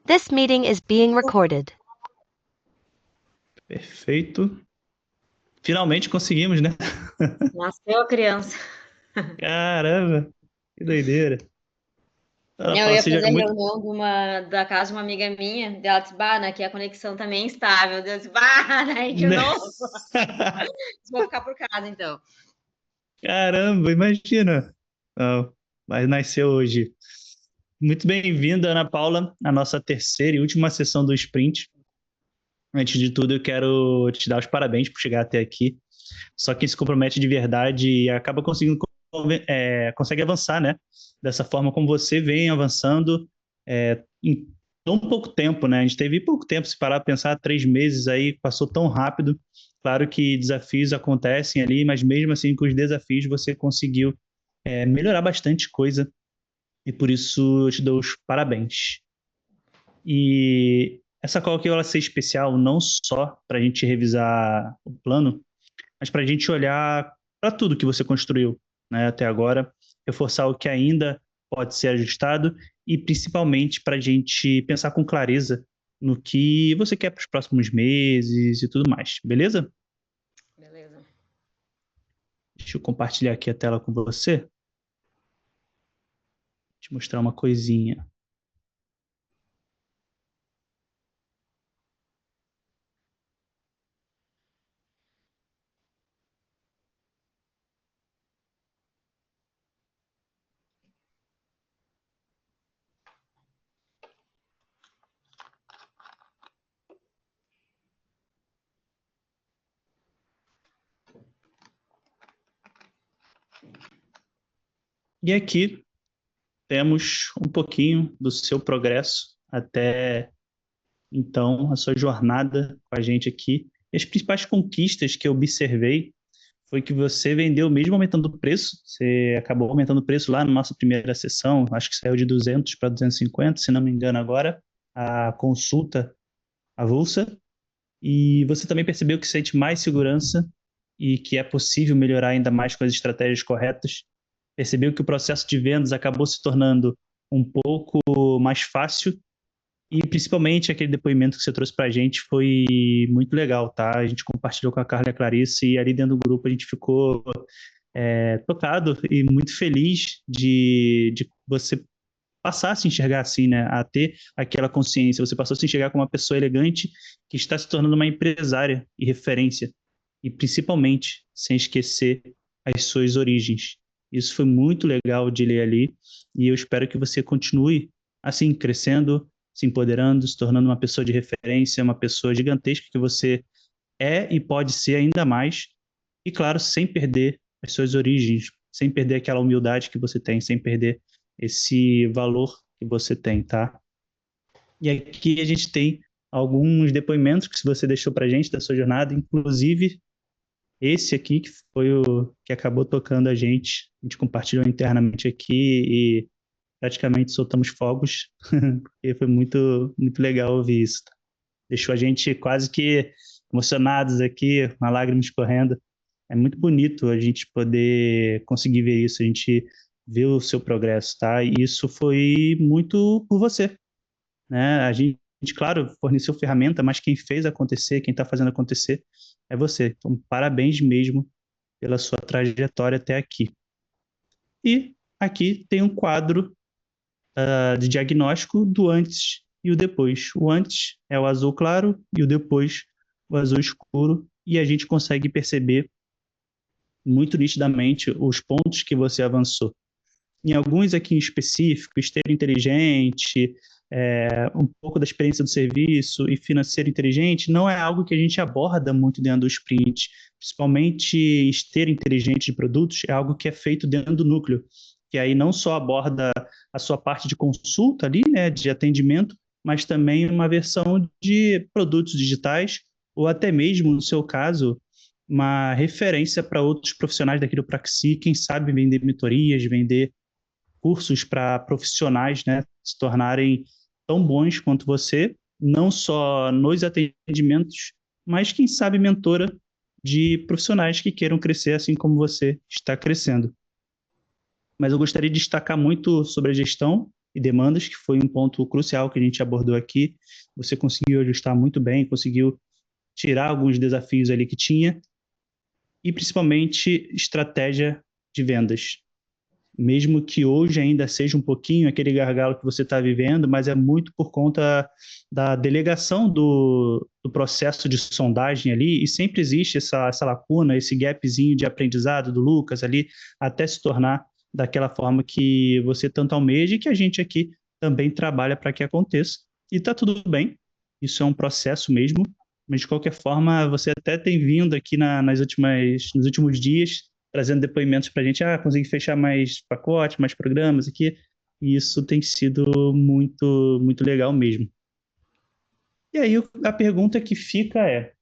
This meeting is being recorded. Perfeito. Finalmente conseguimos, né? Nasceu a criança. Caramba, que doideira. Ela Eu fala, ia seja fazer muito. reunião da casa de uma amiga minha, ela disse, bah, né, que a conexão também é instável. Eu disse, bah, né, de Né? novo. Vou ficar por casa, então. Caramba, imagina. Não, mas nasceu hoje. Muito bem-vinda, Ana Paula, à nossa terceira e última sessão do Sprint. Antes de tudo, eu quero te dar os parabéns por chegar até aqui. Só quem se compromete de verdade e acaba conseguindo, consegue avançar, né? Dessa forma como você vem avançando em tão pouco tempo, né? A gente teve pouco tempo, se parar a pensar, 3 meses aí, passou tão rápido. Claro que desafios acontecem ali, mas mesmo assim, com os desafios, você conseguiu melhorar bastante coisa e por isso eu te dou os parabéns. E essa call aqui vai ser especial não só para a gente revisar o plano, mas para a gente olhar para tudo que você construiu, né, até agora, reforçar o que ainda pode ser ajustado e principalmente para a gente pensar com clareza no que você quer para os próximos meses e tudo mais, beleza? Beleza. Deixa eu compartilhar aqui a tela com você, te mostrar uma coisinha. E aqui temos um pouquinho do seu progresso até então, a sua jornada com a gente aqui. E as principais conquistas que eu observei foi que você vendeu mesmo aumentando o preço. Você acabou aumentando o preço lá na nossa primeira sessão, acho que saiu de 200 para 250, se não me engano agora, a consulta avulsa. E você também percebeu que sente mais segurança e que é possível melhorar ainda mais com as estratégias corretas. Percebeu que o processo de vendas acabou se tornando um pouco mais fácil e principalmente aquele depoimento que você trouxe para a gente foi muito legal, tá? A gente compartilhou com a Carla e a Clarice e ali dentro do grupo a gente ficou tocado e muito feliz de você passar a se enxergar assim, né? A ter aquela consciência. Você passou a se enxergar como uma pessoa elegante que está se tornando uma empresária e referência. E principalmente sem esquecer as suas origens. Isso foi muito legal de ler ali e eu espero que você continue assim, crescendo, se empoderando, se tornando uma pessoa de referência, uma pessoa gigantesca que você é e pode ser ainda mais. E claro, sem perder as suas origens, sem perder aquela humildade que você tem, sem perder esse valor que você tem, tá? E aqui a gente tem alguns depoimentos que você deixou para a gente da sua jornada, inclusive esse aqui que foi o que acabou tocando a gente compartilhou internamente aqui e praticamente soltamos fogos, porque foi muito legal ouvir isso. Tá? Deixou a gente quase que emocionados aqui, uma lágrima escorrendo. É muito bonito a gente poder conseguir ver isso, a gente ver o seu progresso, tá? E isso foi muito por você, né? A gente, claro, forneceu ferramenta, mas quem fez acontecer, quem está fazendo acontecer é você. Então, parabéns mesmo pela sua trajetória até aqui. E aqui tem um quadro de diagnóstico do antes e o depois. O antes é o azul claro e o depois o azul escuro, e a gente consegue perceber muito nitidamente os pontos que você avançou. Em alguns aqui em específico, esteira inteligente, um pouco da experiência do serviço e financeiro inteligente, não é algo que a gente aborda muito dentro do sprint. Principalmente esteira inteligente de produtos é algo que é feito dentro do núcleo, que aí não só aborda a sua parte de consulta ali, né, de atendimento, mas também uma versão de produtos digitais ou até mesmo, no seu caso, uma referência para outros profissionais daqui do Praxi, quem sabe vender mentorias, vender cursos para profissionais, né, se tornarem tão bons quanto você, não só nos atendimentos, mas quem sabe mentora de profissionais que queiram crescer assim como você está crescendo. Mas eu gostaria de destacar muito sobre a gestão, e demandas, que foi um ponto crucial que a gente abordou aqui. Você conseguiu ajustar muito bem, conseguiu tirar alguns desafios ali que tinha, e principalmente estratégia de vendas. Mesmo que hoje ainda seja um pouquinho aquele gargalo que você está vivendo, mas é muito por conta da delegação do processo de sondagem ali, e sempre existe essa lacuna, esse gapzinho de aprendizado do Lucas ali, até se tornar daquela forma que você tanto almeja e que a gente aqui também trabalha para que aconteça. E está tudo bem, isso é um processo mesmo, mas de qualquer forma, você até tem vindo aqui nos últimos dias trazendo depoimentos para a gente, consegui fechar mais pacotes, mais programas aqui, e isso tem sido muito, muito legal mesmo. E aí a pergunta que fica é,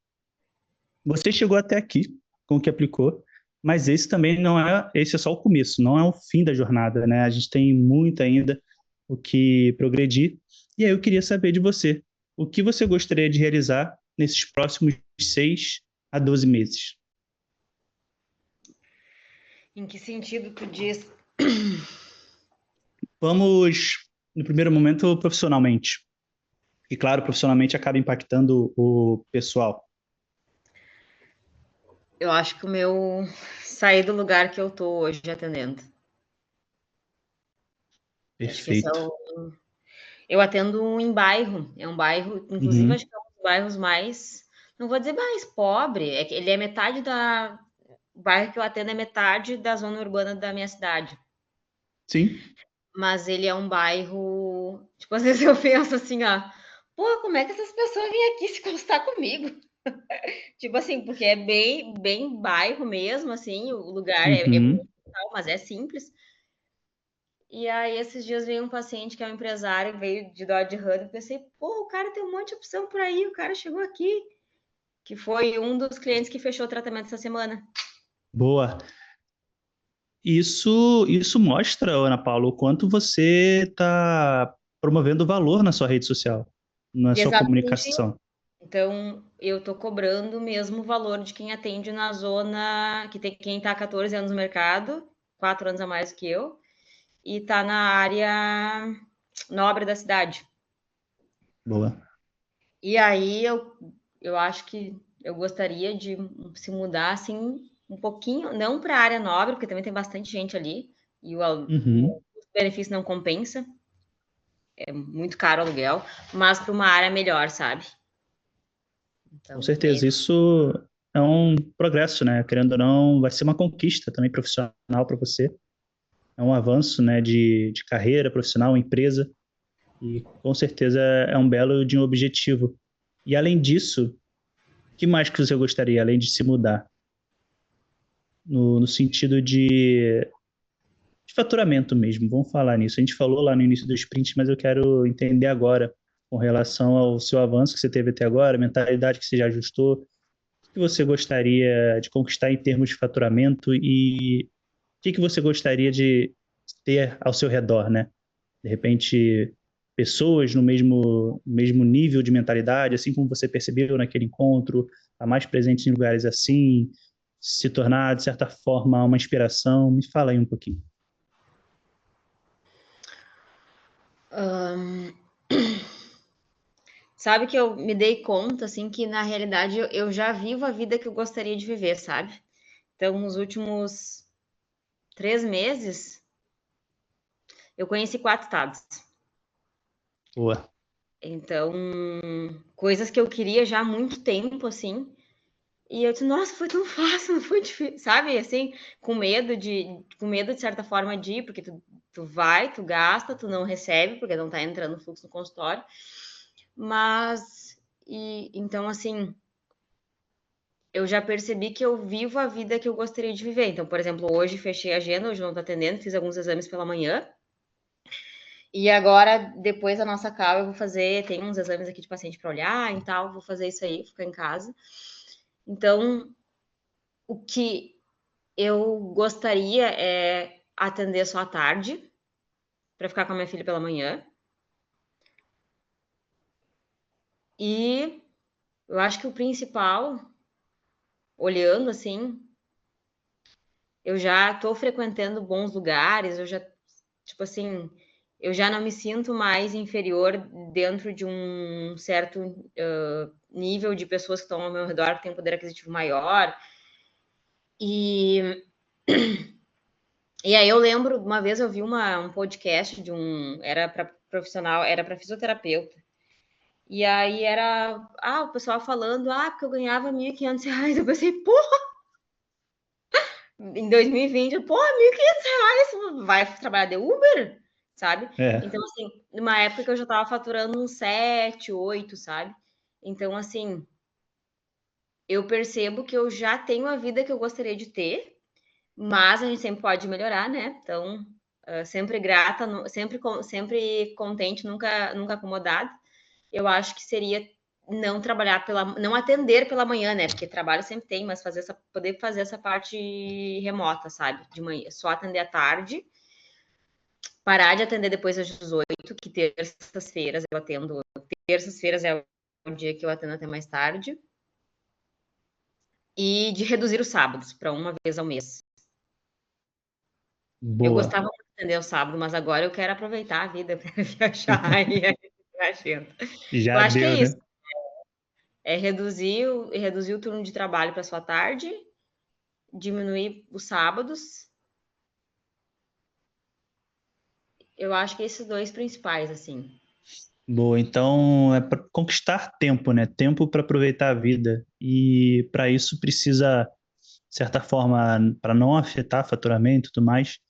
você chegou até aqui com o que aplicou, mas esse é só o começo, não é o fim da jornada, né? A gente tem muito ainda o que progredir, e aí eu queria saber de você, o que você gostaria de realizar nesses próximos 6 a 12 meses? Em que sentido tu diz? Vamos, no primeiro momento, profissionalmente. E, claro, profissionalmente acaba impactando o pessoal. Eu acho que o meu sair do lugar que eu tô hoje atendendo. Acho que esse é Perfeito. eu atendo em bairro, é um bairro, inclusive Uhum. acho que é um dos bairros mais, não vou dizer mais pobre, é que ele é metade o bairro que eu atendo é metade da zona urbana da minha cidade. Sim. Mas ele é um bairro, tipo, às vezes eu penso assim, ó, pô, como é que essas pessoas vêm aqui se constar comigo? Tipo assim, porque é bem, bem bairro mesmo, assim, o lugar é Uhum. muito tal, mas é simples. E aí, esses dias veio um paciente que é um empresário, veio de Dodge Ram, eu pensei, pô, o cara tem um monte de opção por aí, o cara chegou aqui, que foi um dos clientes que fechou o tratamento essa semana. Boa. Isso mostra, Ana Paula, o quanto você está promovendo valor na sua rede social, na E sua exatamente isso. comunicação. Então, eu tô cobrando o mesmo valor de quem atende na zona, que tem quem tá há 14 anos no mercado, 4 anos a mais que eu, e tá na área nobre da cidade. Boa. E aí eu acho que eu gostaria de se mudar assim um pouquinho, não para a área nobre, porque também tem bastante gente ali e Uhum. o benefício não compensa, é muito caro o aluguel, mas para uma área melhor, sabe? Com Então, certeza, isso é um progresso, né? Querendo ou não, vai ser uma conquista também profissional para você. É um avanço, né, de carreira profissional, empresa, e com certeza é um belo de um objetivo. E além disso, o que mais que você gostaria, além de se mudar? No sentido de faturamento mesmo, vamos falar nisso. A gente falou lá no início do sprint, mas eu quero entender agora, com relação ao seu avanço que você teve até agora, a mentalidade que você já ajustou, o que você gostaria de conquistar em termos de faturamento e o que você gostaria de ter ao seu redor, né? De repente, pessoas no mesmo nível de mentalidade, assim como você percebeu naquele encontro, a mais presente em lugares assim, se tornar, de certa forma, uma inspiração. Me fala aí um pouquinho. sabe que eu me dei conta assim que na realidade eu já vivo a vida que eu gostaria de viver, sabe? Então, nos últimos 3 meses, eu conheci 4 estados. Boa. Então, coisas que eu queria já há muito tempo, assim. E eu disse, nossa, foi tão fácil, não foi difícil, sabe? Assim, com medo de certa forma de ir, porque tu vai, tu gasta, tu não recebe, porque não tá entrando fluxo no consultório. Mas, então, assim, eu já percebi que eu vivo a vida que eu gostaria de viver. Então, por exemplo, hoje fechei a agenda, hoje não tô atendendo, fiz alguns exames pela manhã. E agora, depois da nossa call, eu vou fazer, tem uns exames aqui de paciente para olhar e tal, vou fazer isso aí, ficar em casa. Então, o que eu gostaria é atender só à tarde, para ficar com a minha filha pela manhã. E eu acho que o principal, olhando assim, eu já estou frequentando bons lugares, eu já, tipo assim, eu já não me sinto mais inferior dentro de um certo nível de pessoas que estão ao meu redor, que têm um poder aquisitivo maior. E aí eu lembro, uma vez eu vi um podcast era para profissional, era para fisioterapeuta. E aí era, o pessoal falando, porque eu ganhava R$ 1.500. Eu pensei, porra, em 2020, porra, R$ 1.500, vai trabalhar de Uber, sabe? É, Então, assim, numa época que eu já tava faturando uns 7, 8, sabe? Então, assim, eu percebo que eu já tenho a vida que eu gostaria de ter, mas a gente sempre pode melhorar, né? Então, sempre grata, sempre contente, nunca acomodada. Eu acho que seria não atender pela manhã, né? Porque trabalho sempre tem, mas poder fazer essa parte remota, sabe? De manhã, só atender à tarde, parar de atender depois das 18, que terças-feiras eu atendo. Terças-feiras é o dia que eu atendo até mais tarde. E de reduzir os sábados para uma vez ao mês. Eu boa. gostava muito de atender o sábado, mas agora eu quero aproveitar a vida para viajar e a agenda. Eu Já acho que é deu, isso. né? É reduzir o turno de trabalho para sua tarde, diminuir os sábados. Eu acho que esses dois principais, assim. Boa, então é para conquistar tempo, né? Tempo para aproveitar a vida. E para isso precisa, de certa forma, para não afetar faturamento e tudo mais,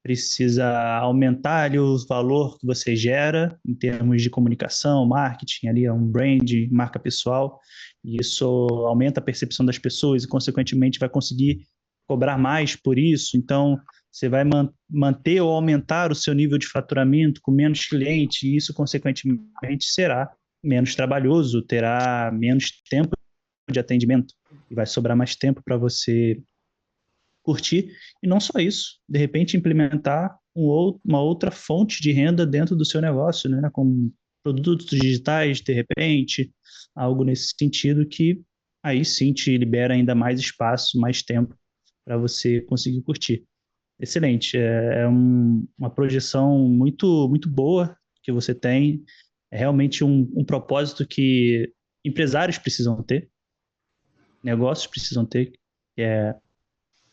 precisa aumentar ali o valor que você gera em termos de comunicação, marketing, ali, um brand, marca pessoal. E isso aumenta a percepção das pessoas e, consequentemente, vai conseguir cobrar mais por isso. Então, você vai manter ou aumentar o seu nível de faturamento com menos cliente, e isso, consequentemente, será menos trabalhoso, terá menos tempo de atendimento e vai sobrar mais tempo para você curtir. E não só isso, de repente implementar uma outra fonte de renda dentro do seu negócio, né? Como produtos digitais, de repente, algo nesse sentido que aí sim te libera ainda mais espaço, mais tempo para você conseguir curtir. Excelente, uma projeção muito boa que você tem, é realmente um propósito que empresários precisam ter, negócios precisam ter, que é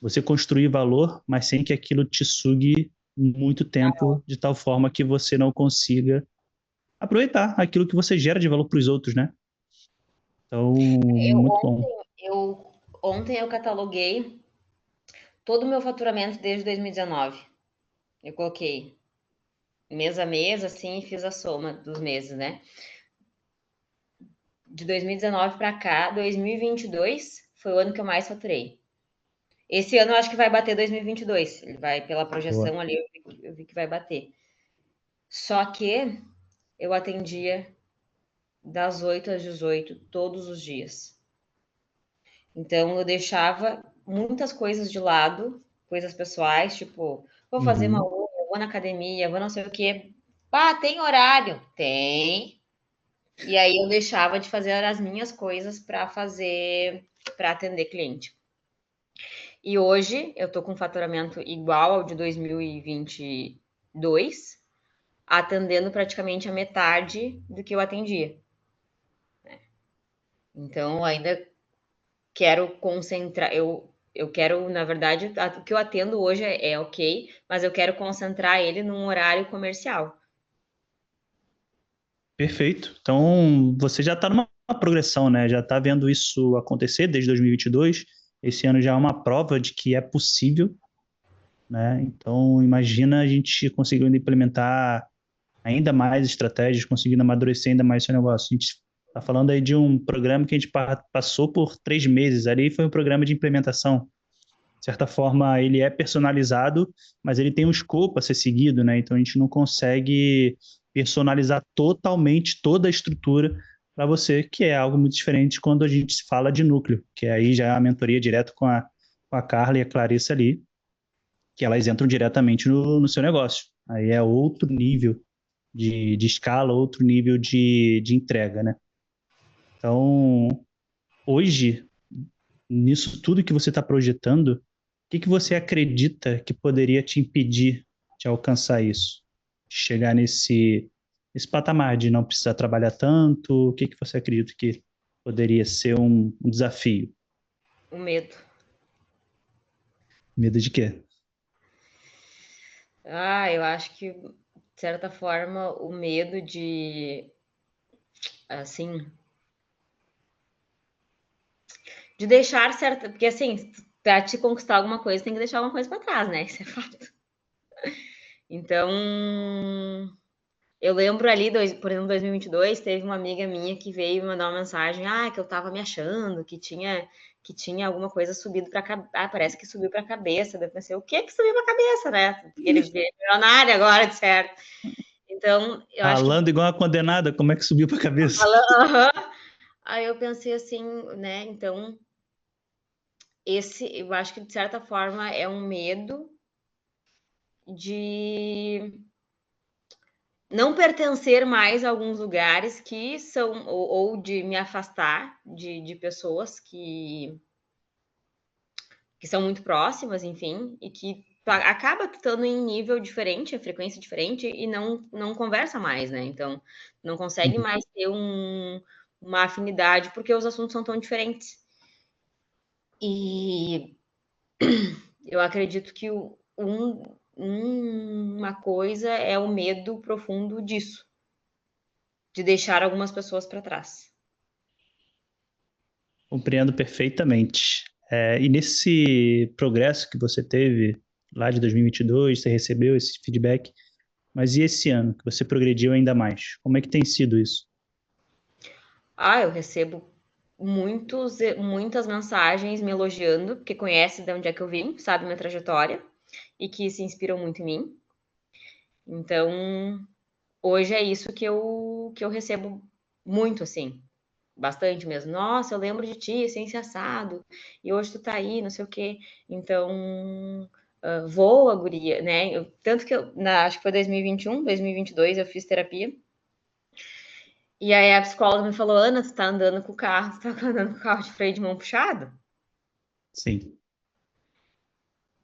você construir valor, mas sem que aquilo te sugue muito tempo, de tal forma que você não consiga aproveitar aquilo que você gera de valor para os outros, né? Então, Eu, muito bom. ontem eu cataloguei todo o meu faturamento desde 2019. Eu coloquei mês a mês, assim, e fiz a soma dos meses, né? De 2019 para cá, 2022 foi o ano que eu mais faturei. Esse ano eu acho que vai bater 2022. Ele vai, pela Boa. projeção ali, eu vi que vai bater. Só que eu atendia das 8 às 18 todos os dias. Então eu deixava muitas coisas de lado, coisas pessoais, tipo, vou fazer uma Uhum. unha, vou na academia, vou não sei o quê. Tem horário? Tem. E aí eu deixava de fazer as minhas coisas para atender cliente. E hoje eu tô com um faturamento igual ao de 2022, atendendo praticamente a metade do que eu atendia. Então, ainda quero concentrar. Eu quero, na verdade, o que eu atendo hoje é ok, mas eu quero concentrar ele num horário comercial. Perfeito. Então, você já está numa progressão, né? Já está vendo isso acontecer desde 2022. Esse ano já é uma prova de que é possível, né? Então, imagina a gente conseguindo implementar ainda mais estratégias, conseguindo amadurecer ainda mais seu negócio. A gente está falando aí de um programa que a gente passou por 3 meses. Ali foi um programa de implementação. De certa forma, ele é personalizado, mas ele tem um escopo a ser seguido, né? Então, a gente não consegue personalizar totalmente toda a estrutura para você, que é algo muito diferente quando a gente fala de núcleo, que aí já é a mentoria direto com a Carla e a Clarissa ali, que elas entram diretamente no seu negócio. Aí é outro nível de escala, outro nível de entrega, né? Então, hoje, nisso tudo que você está projetando, o que você acredita que poderia te impedir de alcançar isso? chegar nesse patamar de não precisar trabalhar tanto? O que que você acredita que poderia ser um desafio? O medo. Medo de quê? Eu acho que, de certa forma, o medo assim, de deixar certa. Porque, assim, pra te conquistar alguma coisa, tem que deixar alguma coisa pra trás, né? Isso é fato. Então, eu lembro ali, por exemplo, 2022, teve uma amiga minha que veio me mandar uma mensagem, que eu tava me achando, que tinha alguma coisa subido pra cabeça. Parece que subiu pra cabeça. Daí eu pensei, o que subiu pra cabeça, né? Porque ele veio milionário agora, de certo. Então, eu acho que Falando igual uma condenada, como é que subiu para a cabeça? aham. Aí eu pensei assim, né? Então, eu acho que de certa forma é um medo de não pertencer mais a alguns lugares que são, ou de me afastar de pessoas que são muito próximas, enfim, e que acaba estando em nível diferente, a frequência diferente, e não conversa mais, né? Então, não consegue Uhum. mais ter uma afinidade, porque os assuntos são tão diferentes. E eu acredito que uma coisa é o medo profundo disso, de deixar algumas pessoas para trás. Compreendo perfeitamente. E nesse progresso que você teve lá de 2022, você recebeu esse feedback, mas e esse ano que você progrediu ainda mais? Como é que tem sido isso? Eu recebo muitas mensagens me elogiando, porque conhece de onde é que eu vim, sabe minha trajetória, e que se inspiram muito em mim. Então, hoje é isso que eu recebo muito, assim, bastante mesmo. Nossa, eu lembro de ti, assim, esse assado, e hoje tu tá aí, não sei o quê. Então, voa, guria, né? Tanto que acho que foi 2021, 2022, eu fiz terapia. E aí a psicóloga me falou, Ana, tu tá andando com o carro, tu tá andando com o carro de freio de mão puxado? Sim,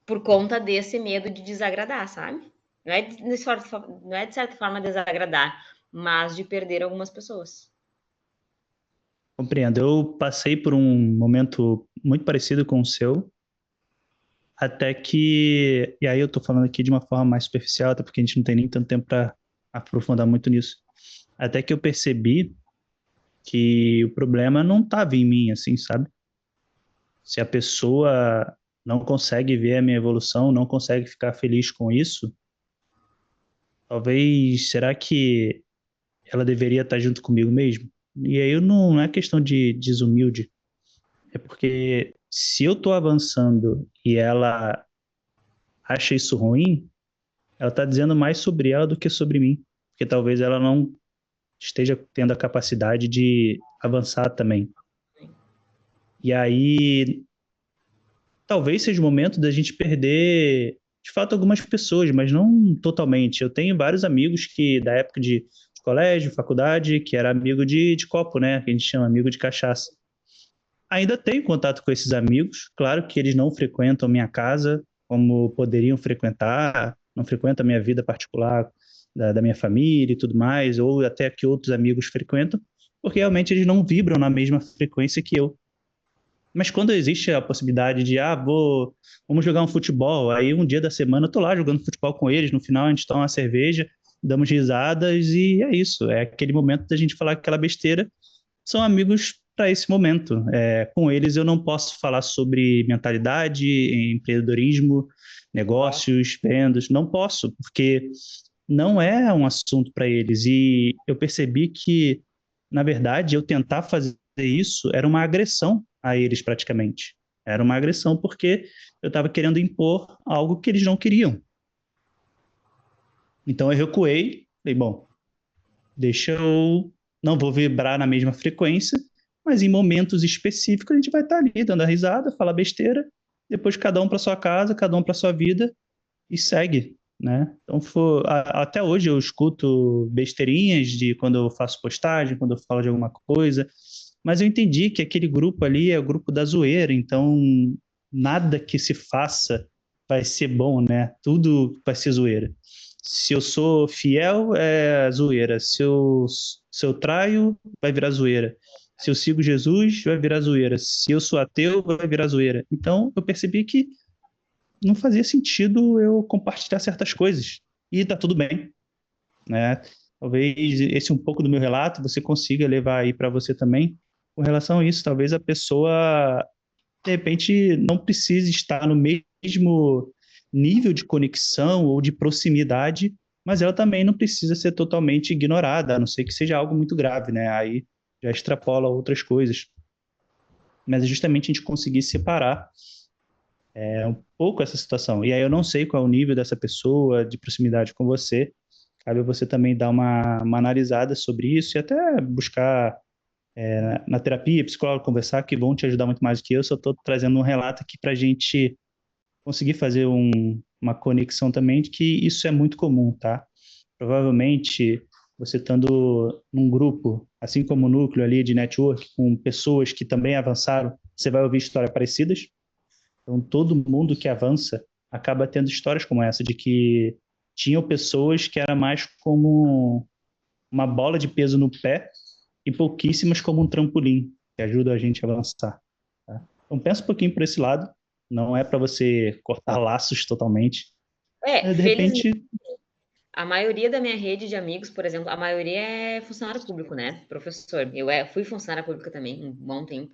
Por conta desse medo de desagradar, sabe? Não é de certa forma desagradar, mas de perder algumas pessoas. compreendo. Eu passei por um momento muito parecido com o seu, até que, e aí eu tô falando aqui de uma forma mais superficial, até porque a gente não tem nem tanto tempo para aprofundar muito nisso. Até que eu percebi que o problema não estava em mim, assim, sabe? Se a pessoa não consegue ver a minha evolução, não consegue ficar feliz com isso, talvez, será que ela deveria estar junto comigo mesmo? E aí não é questão de desumilde, é porque se eu estou avançando e ela acha isso ruim, ela está dizendo mais sobre ela do que sobre mim, porque talvez ela não esteja tendo a capacidade de avançar também. E aí talvez seja o momento da gente perder, de fato, algumas pessoas, mas não totalmente. Eu tenho vários amigos que, da época de colégio, faculdade, que era amigo de copo, né? Que a gente chama amigo de cachaça. Ainda tenho contato com esses amigos, claro que eles não frequentam minha casa como poderiam frequentar, não frequentam a minha vida particular da minha família e tudo mais, ou até que outros amigos frequentam, porque realmente eles não vibram na mesma frequência que eu. Mas quando existe a possibilidade de, vamos jogar um futebol, aí um dia da semana eu tô lá jogando futebol com eles, no final a gente toma uma cerveja, damos risadas e é isso. É aquele momento da gente falar aquela besteira. São amigos para esse momento. Com eles eu não posso falar sobre mentalidade, empreendedorismo, negócios, vendas, não posso, porque não é um assunto para eles. E eu percebi que, na verdade, eu tentar fazer isso era uma agressão a eles praticamente. Era uma agressão porque eu estava querendo impor algo que eles não queriam. Então eu recuei, falei, bom, deixa eu não vou vibrar na mesma frequência, mas em momentos específicos a gente vai estar ali dando a risada, falar besteira, depois cada um para sua casa, cada um para sua vida e segue, né? Então, até hoje eu escuto besteirinhas de quando eu faço postagem, quando eu falo de alguma coisa, mas eu entendi que aquele grupo ali é o grupo da zoeira, então nada que se faça vai ser bom, né? Tudo vai ser zoeira. Se eu sou fiel, é zoeira. Se eu traio, vai virar zoeira. Se eu sigo Jesus, vai virar zoeira. Se eu sou ateu, vai virar zoeira. Então, eu percebi que não fazia sentido eu compartilhar certas coisas. E tá tudo bem, né? Talvez esse um pouco do meu relato você consiga levar aí para você também. Com relação a isso, talvez a pessoa, de repente, não precise estar no mesmo nível de conexão ou de proximidade, mas ela também não precisa ser totalmente ignorada, a não ser que seja algo muito grave, né? Aí já extrapola outras coisas. Mas é justamente a gente conseguir separar um pouco essa situação. E aí eu não sei qual é o nível dessa pessoa de proximidade com você. Cabe você também dar uma analisada sobre isso e até buscar na terapia, psicólogo, conversar, que vão te ajudar muito mais do que eu. Só estou trazendo um relato aqui para a gente conseguir fazer uma conexão também de que isso é muito comum, tá? Provavelmente, você estando num grupo, assim como o núcleo ali de network, com pessoas que também avançaram, você vai ouvir histórias parecidas. Então, todo mundo que avança acaba tendo histórias como essa, de que tinham pessoas que era mais como uma bola de peso no pé e pouquíssimas como um trampolim, que ajuda a gente a avançar. Tá? Então, pensa um pouquinho por esse lado. Não é para você cortar laços totalmente. De Felizmente, repente, a maioria da minha rede de amigos, por exemplo, a maioria é funcionário público, né? Professor. Fui funcionária pública também, um bom tempo.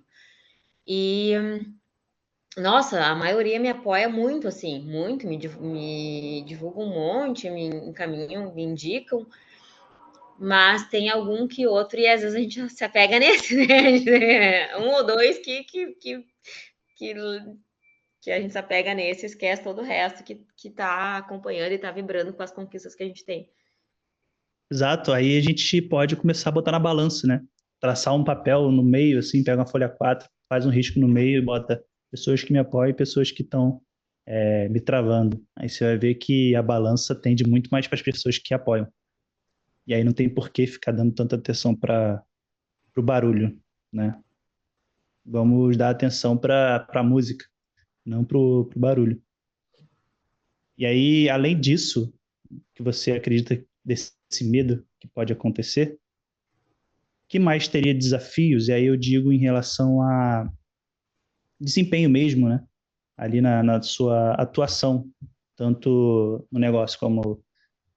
E, nossa, a maioria me apoia muito, assim, muito, me divulga um monte, me encaminham, me indicam, mas tem algum que outro, e às vezes a gente se apega nesse, né? Um ou dois que, que a gente se apega nesse e esquece todo o resto que tá acompanhando e tá vibrando com as conquistas que a gente tem. exato, aí a gente pode começar a botar na balança, né? Traçar um papel no meio, assim, pega uma folha 4, faz um risco no meio e bota pessoas que me apoiam e pessoas que estão me travando. Aí você vai ver que a balança tende muito mais para as pessoas que apoiam. E aí não tem por que ficar dando tanta atenção para o barulho, né? Vamos dar atenção para a música, não para o barulho. E aí, além disso, que você acredita desse medo que pode acontecer, que mais teria desafios? E aí eu digo em relação a desempenho mesmo, né? Ali na sua atuação, tanto no negócio como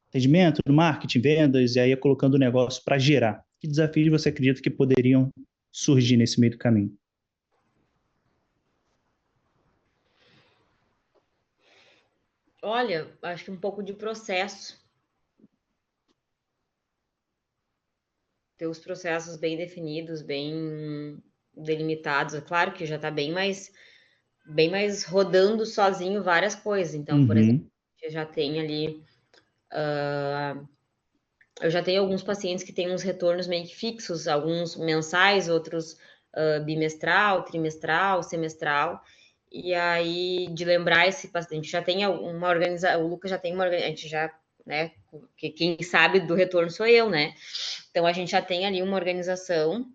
atendimento, no marketing, vendas, e aí colocando o negócio para gerar. Que desafios você acredita que poderiam surgir nesse meio do caminho? Olha, acho que um pouco de processo, ter os processos bem definidos, bem delimitados. É claro que já está bem mais rodando sozinho várias coisas. Então, por exemplo, Uhum. eu já tenho ali, eu já tenho alguns pacientes que têm uns retornos meio que fixos, alguns mensais, outros bimestral, trimestral, semestral. E aí, de lembrar esse paciente, já tem uma organização, o Lucas já tem uma organização, a gente já, né, que quem sabe do retorno sou eu, né? Então, a gente já tem ali uma organização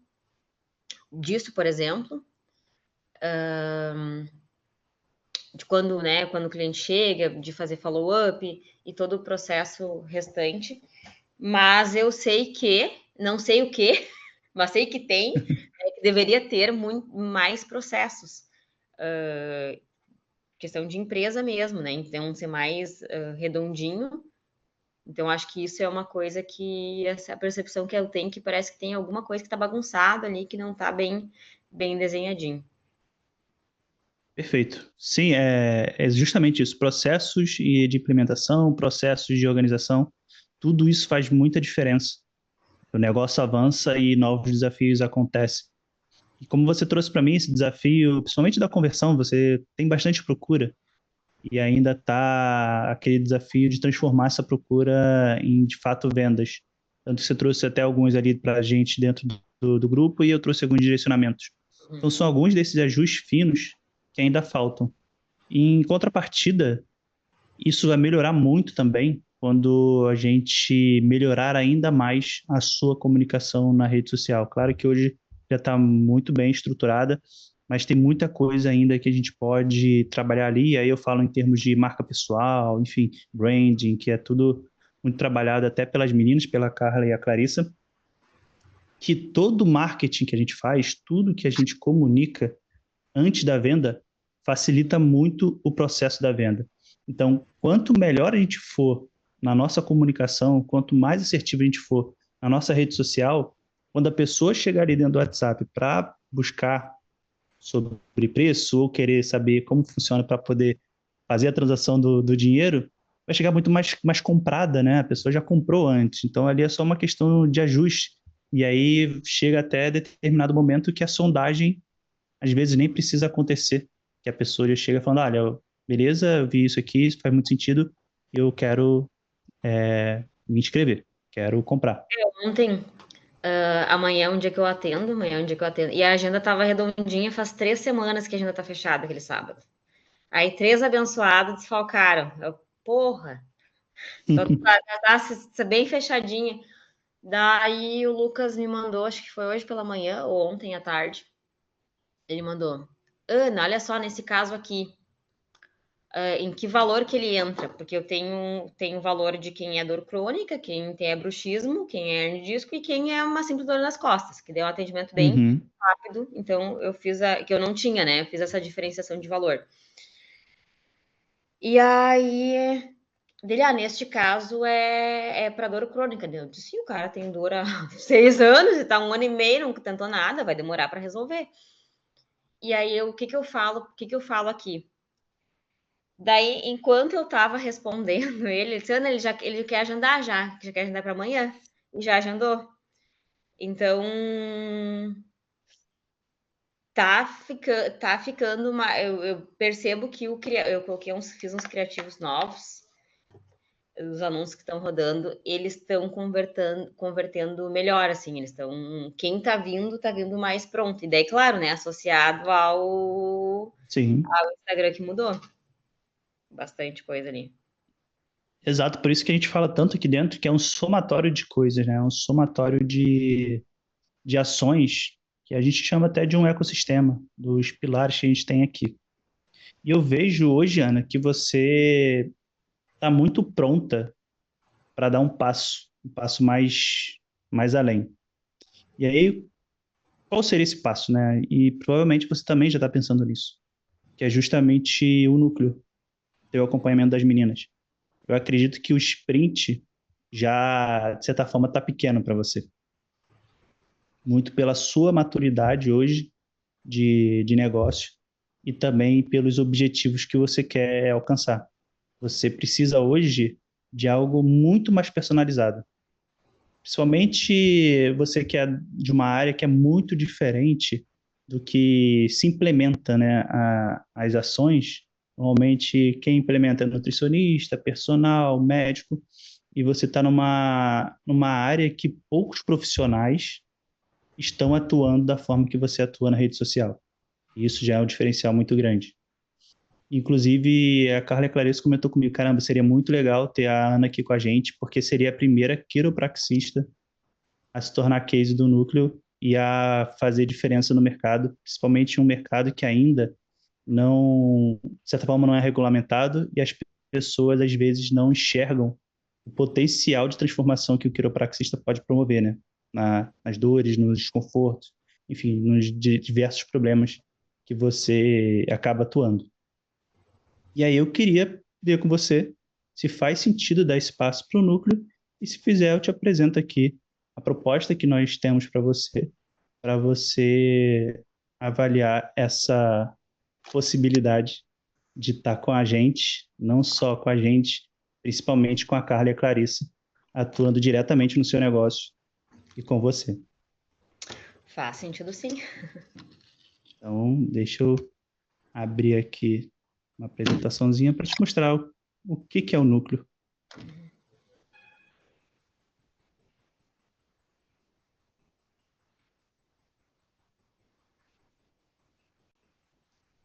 disso, por exemplo, de quando, né, quando o cliente chega, de fazer follow-up e todo o processo restante. Mas eu sei que, não sei o que, mas sei que tem, que deveria ter muito mais processos. Questão de empresa mesmo, né? Então, ser mais redondinho. Então, acho que isso é uma coisa que, essa percepção que eu tenho, que parece que tem alguma coisa que está bagunçada ali, que não está bem desenhadinho. Perfeito. Sim, é justamente isso. Processos de implementação, processos de organização, tudo isso faz muita diferença. O negócio avança e novos desafios acontecem. E como você trouxe para mim esse desafio, principalmente da conversão, você tem bastante procura e ainda está aquele desafio de transformar essa procura em, de fato, vendas. Tanto que você trouxe até alguns ali para a gente dentro do grupo e eu trouxe alguns direcionamentos. Então, são alguns desses ajustes finos que ainda faltam. E, em contrapartida, isso vai melhorar muito também quando a gente melhorar ainda mais a sua comunicação na rede social. Claro que hoje já está muito bem estruturada, mas tem muita coisa ainda que a gente pode trabalhar ali. Aí eu falo em termos de marca pessoal, enfim, branding, que é tudo muito trabalhado até pelas meninas, pela Carla e a Clarissa, que todo marketing que a gente faz, tudo que a gente comunica antes da venda, facilita muito o processo da venda. Então, quanto melhor a gente for na nossa comunicação, quanto mais assertivo a gente for na nossa rede social, quando a pessoa chegar ali dentro do WhatsApp para buscar sobre preço ou querer saber como funciona para poder fazer a transação do dinheiro, vai chegar muito mais comprada, né? A pessoa já comprou antes. Então, ali é só uma questão de ajuste. E aí chega até determinado momento que a sondagem, às vezes, nem precisa acontecer. Que a pessoa já chega falando, olha, beleza, eu vi isso aqui, isso faz muito sentido, eu quero me inscrever, quero comprar. Ontem, amanhã é um dia que eu atendo, amanhã é um dia que eu atendo. E a agenda tava redondinha, faz 3 semanas que a agenda tá fechada aquele sábado. Aí 3 abençoados desfalcaram. Porra, então tá bem fechadinha. Daí o Lucas me mandou, acho que foi hoje pela manhã ou ontem à tarde. Ele mandou: Ana, olha só, nesse caso aqui, em que valor que ele entra? Porque eu tenho valor de quem é dor crônica, quem tem bruxismo, quem é hernia de disco e quem é uma simples dor nas costas, que deu um atendimento bem Uhum. rápido. Então eu fiz que eu não tinha, né? Eu fiz essa diferenciação de valor. E aí neste caso é para dor crônica. Eu disse, sim, o cara tem dor há 6 anos e tá 1 ano e meio, não tentou nada, vai demorar para resolver. E aí, o que que eu falo? O que que eu falo aqui? Daí, enquanto eu tava respondendo ele disse, Ana, ele quer agendar já quer agendar para amanhã, e já agendou. Então, tá ficando eu percebo que eu coloquei fiz uns criativos novos, os anúncios que estão rodando, eles estão convertendo melhor, assim, eles estão. Quem tá vindo mais pronto. E daí, claro, né? Associado ao Sim, Instagram que mudou. Bastante coisa ali. exato. Por isso que a gente fala tanto aqui dentro que é um somatório de coisas, né? É um somatório de ações que a gente chama até de um ecossistema, dos pilares que a gente tem aqui. E eu vejo hoje, Ana, que você está muito pronta para dar um passo mais além. E aí, qual seria esse passo, né? E provavelmente você também já está pensando nisso, que é justamente o núcleo, teu acompanhamento das meninas. Eu acredito que o sprint já, de certa forma, está pequeno para você. Muito pela sua maturidade hoje de negócio e também pelos objetivos que você quer alcançar. Você precisa hoje de algo muito mais personalizado. Principalmente você que é de uma área que é muito diferente do que se implementa, né, as ações. Normalmente quem implementa é nutricionista, personal, médico, e você está numa área que poucos profissionais estão atuando da forma que você atua na rede social. E isso já é um diferencial muito grande. Inclusive, a Carla Clarice comentou comigo, caramba, seria muito legal ter a Ana aqui com a gente, porque seria a primeira quiropraxista a se tornar case do núcleo e a fazer diferença no mercado, principalmente em um mercado que ainda não, de certa forma, não é regulamentado e as pessoas às vezes não enxergam o potencial de transformação que o quiropraxista pode promover, né? Nas dores, nos desconfortos, enfim, nos diversos problemas que você acaba atuando. E aí eu queria ver com você se faz sentido dar espaço para o núcleo e se fizer, eu te apresento aqui a proposta que nós temos para você avaliar essa possibilidade de estar com a gente, não só com a gente, principalmente com a Carla e a Clarissa, atuando diretamente no seu negócio e com você. Faz sentido, sim. Então, deixa eu abrir aqui uma apresentaçãozinha para te mostrar o que é o núcleo.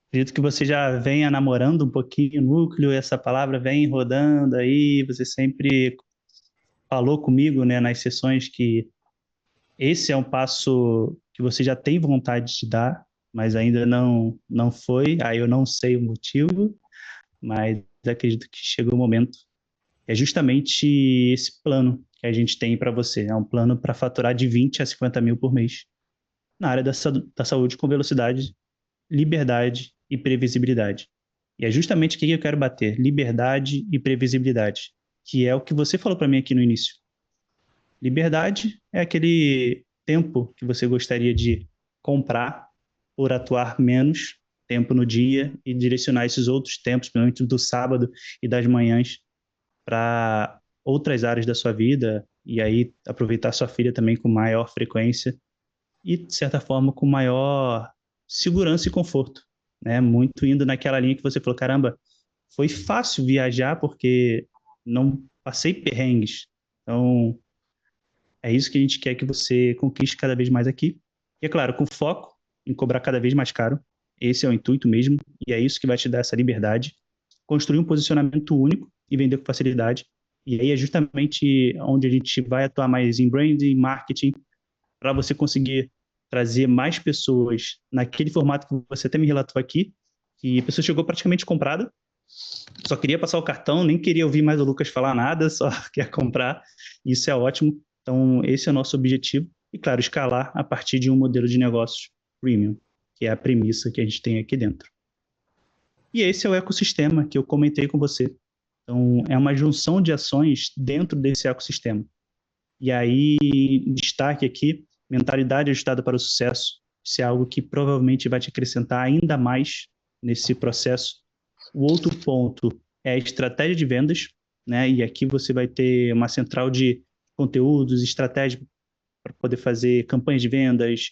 Acredito que você já venha namorando um pouquinho o núcleo, essa palavra vem rodando aí, você sempre falou comigo, né, nas sessões que esse é um passo que você já tem vontade de dar, mas ainda não foi, aí eu não sei o motivo, mas acredito que chegou o momento É justamente esse plano que a gente tem para você. É um plano para faturar de 20 a 50 mil por mês na área da saúde com velocidade, liberdade e previsibilidade. E é justamente o que eu quero bater: liberdade e previsibilidade, que é o que você falou para mim aqui no início. Liberdade é aquele tempo que você gostaria de comprar por atuar menos tempo no dia e direcionar esses outros tempos, principalmente do sábado e das manhãs, para outras áreas da sua vida, e aí aproveitar sua filha também com maior frequência e, de certa forma, com maior segurança e conforto, né? Muito indo naquela linha que você falou: caramba, foi fácil viajar porque não passei perrengues. Então, é isso que a gente quer que você conquiste cada vez mais aqui. E, é claro, com foco em cobrar cada vez mais caro. Esse é o intuito mesmo, e é isso que vai te dar essa liberdade. Construir um posicionamento único e vender com facilidade. E aí é justamente onde a gente vai atuar mais em branding, marketing, para você conseguir trazer mais pessoas naquele formato que você até me relatou aqui, que a pessoa chegou praticamente comprada, só queria passar o cartão, nem queria ouvir mais o Lucas falar nada, só quer comprar. Isso é ótimo. Então, esse é o nosso objetivo. E, claro, escalar a partir de um modelo de negócios premium, que é a premissa que a gente tem aqui dentro. E esse é o ecossistema que eu comentei com você. Então, é uma junção de ações dentro desse ecossistema. E aí, destaque aqui: mentalidade ajustada para o sucesso. Isso é algo que provavelmente vai te acrescentar ainda mais nesse processo. O outro ponto é a estratégia de vendas, né? E aqui você vai ter uma central de conteúdos, estratégia para poder fazer campanhas de vendas,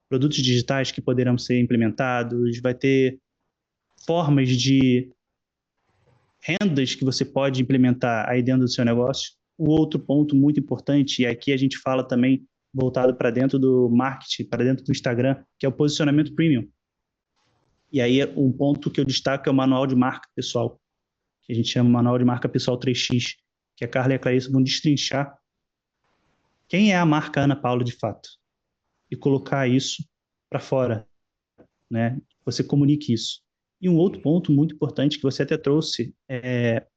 produtos digitais que poderão ser implementados, vai ter formas de rendas que você pode implementar aí dentro do seu negócio. O outro ponto muito importante, e aqui a gente fala também voltado para dentro do marketing, para dentro do Instagram, que é o posicionamento premium. E aí um ponto que eu destaco é o manual de marca pessoal, que a gente chama Manual de Marca Pessoal 3x, que a Carla e a Clarice vão destrinchar quem é a marca Ana Paula de fato e colocar isso para fora, né? Você comunique isso. E um outro ponto muito importante que você até trouxe é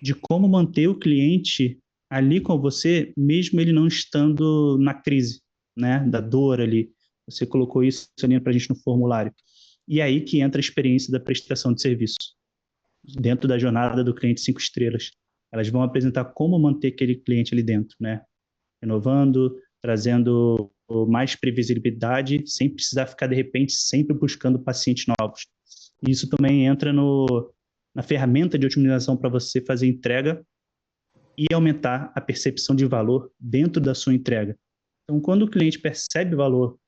de como manter o cliente ali com você, mesmo ele não estando na crise, né? Da dor ali. Você colocou isso ali para a gente no formulário. E aí que entra a experiência da prestação de serviço dentro da jornada do cliente 5 estrelas. Elas vão apresentar como manter aquele cliente ali dentro, né? Renovando, trazendo mais previsibilidade, sem precisar ficar, de repente, sempre buscando pacientes novos. Isso também entra na ferramenta de otimização para você fazer entrega e aumentar a percepção de valor dentro da sua entrega. Então, quando o cliente percebe valor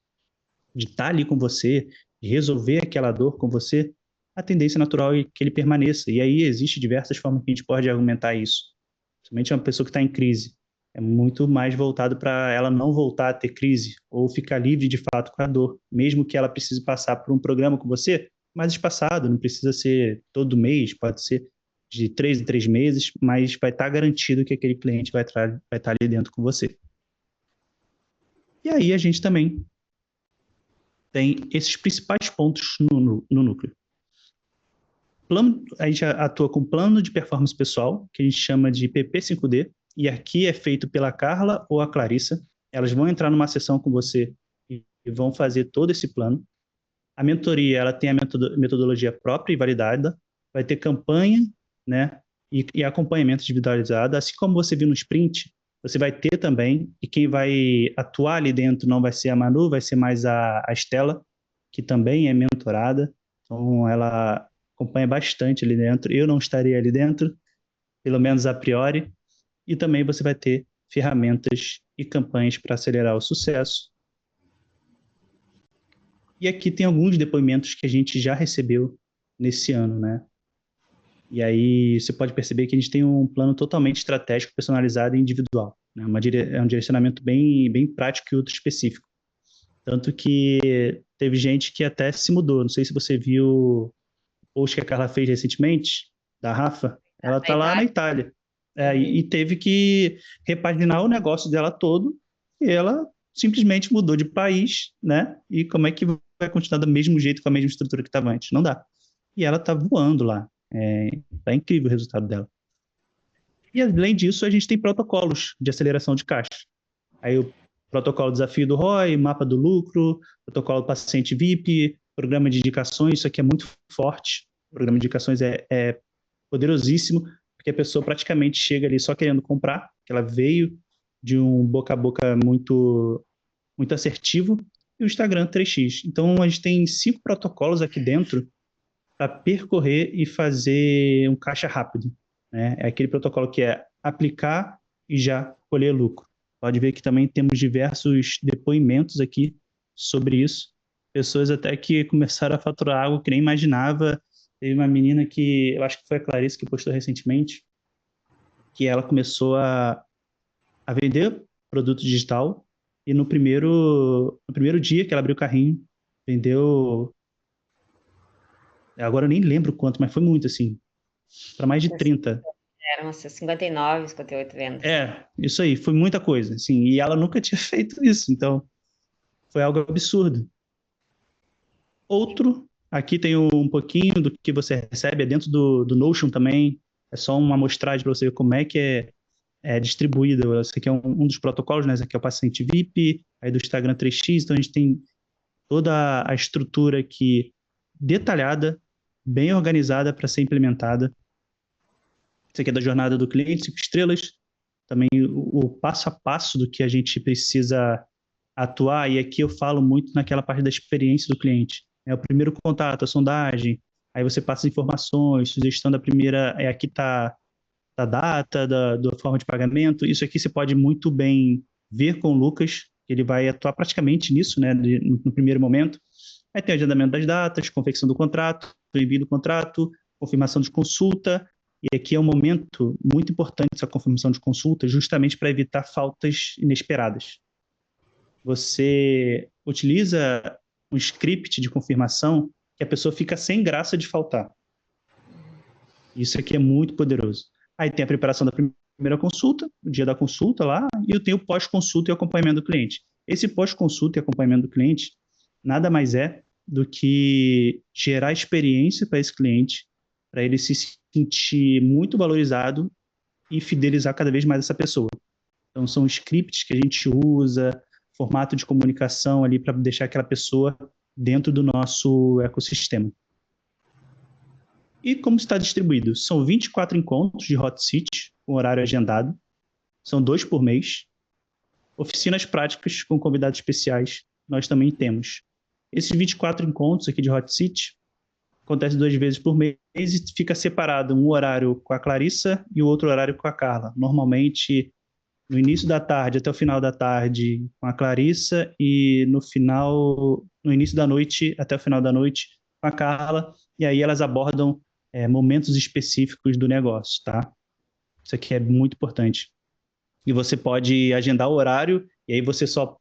de estar ali com você, de resolver aquela dor com você, a tendência natural é que ele permaneça. E aí existe diversas formas que a gente pode argumentar isso. Principalmente uma pessoa que está em crise. É muito mais voltado para ela não voltar a ter crise ou ficar livre de fato com a dor, mesmo que ela precise passar por um programa com você, mais espaçado, não precisa ser todo mês, pode ser de 3 em 3 meses, mas vai estar garantido que aquele cliente vai estar ali dentro com você. E aí a gente também tem esses principais pontos no núcleo. A gente atua com plano de performance pessoal, que a gente chama de PP5D, e aqui é feito pela Carla ou a Clarissa. Elas vão entrar numa sessão com você e vão fazer todo esse plano. A mentoria, ela tem a metodologia própria e validada, vai ter campanha, né, e acompanhamento individualizado, assim como você viu no sprint, você vai ter também, e quem vai atuar ali dentro não vai ser a Manu, vai ser mais a Estela, que também é mentorada, então ela acompanha bastante ali dentro. Eu não estaria ali dentro, pelo menos a priori, e também você vai ter ferramentas e campanhas para acelerar o sucesso. E aqui tem alguns depoimentos que a gente já recebeu nesse ano, né? E aí você pode perceber que a gente tem um plano totalmente estratégico, personalizado e individual, né? É um direcionamento bem, bem prático e ultra específico. Tanto que teve gente que até se mudou. Não sei se você viu o post que a Carla fez recentemente, da Rafa. Ela está lá na Itália. E teve que repaginar o negócio dela todo e ela simplesmente mudou de país, né? E como é que vai continuar do mesmo jeito, com a mesma estrutura que estava antes? Não dá. E ela está voando lá. Tá incrível o resultado dela. E além disso, a gente tem protocolos de aceleração de caixa. Aí o protocolo desafio do ROI, mapa do lucro, protocolo paciente VIP, programa de indicações, isso aqui é muito forte. O programa de indicações é poderosíssimo, porque a pessoa praticamente chega ali só querendo comprar, que ela veio de um boca a boca muito, muito assertivo, e o Instagram 3x. Então, a gente tem 5 protocolos aqui dentro para percorrer e fazer um caixa rápido, né? É aquele protocolo que é aplicar e já colher lucro. Pode ver que também temos diversos depoimentos aqui sobre isso. Pessoas até que começaram a faturar algo que nem imaginava. Teve uma menina que, eu acho que foi a Clarice que postou recentemente, que ela começou a vender produto digital e no primeiro dia que ela abriu o carrinho, vendeu, agora eu nem lembro quanto, mas foi muito assim, para mais de 30. Eram umas 59, 58 vendas. Isso aí, foi muita coisa, assim, e ela nunca tinha feito isso, então foi algo absurdo. Outro, aqui tem um pouquinho do que você recebe, é dentro do Notion também, é só uma amostragem para você ver como é que é distribuído. Esse aqui é um dos protocolos, né? Esse aqui é o paciente VIP, aí do Instagram 3x, então a gente tem toda a estrutura aqui detalhada, bem organizada para ser implementada. Isso aqui é da jornada do cliente, 5 estrelas, também o passo a passo do que a gente precisa atuar, e aqui eu falo muito naquela parte da experiência do cliente. É o primeiro contato, a sondagem, aí você passa informações, sugestão da primeira, aqui está a data, da forma de pagamento. Isso aqui você pode muito bem ver com o Lucas, ele vai atuar praticamente nisso, né, no primeiro momento. Aí tem o agendamento das datas, confecção do contrato, envio do contrato, confirmação de consulta, e aqui é um momento muito importante essa confirmação de consulta, justamente para evitar faltas inesperadas. Você utiliza um script de confirmação que a pessoa fica sem graça de faltar. Isso aqui é muito poderoso. Aí tem a preparação da primeira consulta, o dia da consulta lá, e eu tenho o pós-consulta e acompanhamento do cliente. Esse pós-consulta e acompanhamento do cliente nada mais é do que gerar experiência para esse cliente, para ele se sentir muito valorizado e fidelizar cada vez mais essa pessoa. Então, são scripts que a gente usa, formato de comunicação ali para deixar aquela pessoa dentro do nosso ecossistema. E como está distribuído? São 24 encontros de Hot Seat, com horário agendado. São 2 por mês. Oficinas práticas com convidados especiais, nós também temos. Esses 24 encontros aqui de Hot Seat acontecem 2 vezes por mês e fica separado um horário com a Clarissa e o outro horário com a Carla. Normalmente, no início da tarde até o final da tarde com a Clarissa e no início da noite até o final da noite com a Carla. E aí elas abordam momentos específicos do negócio, tá? Isso aqui é muito importante. E você pode agendar o horário, e aí você só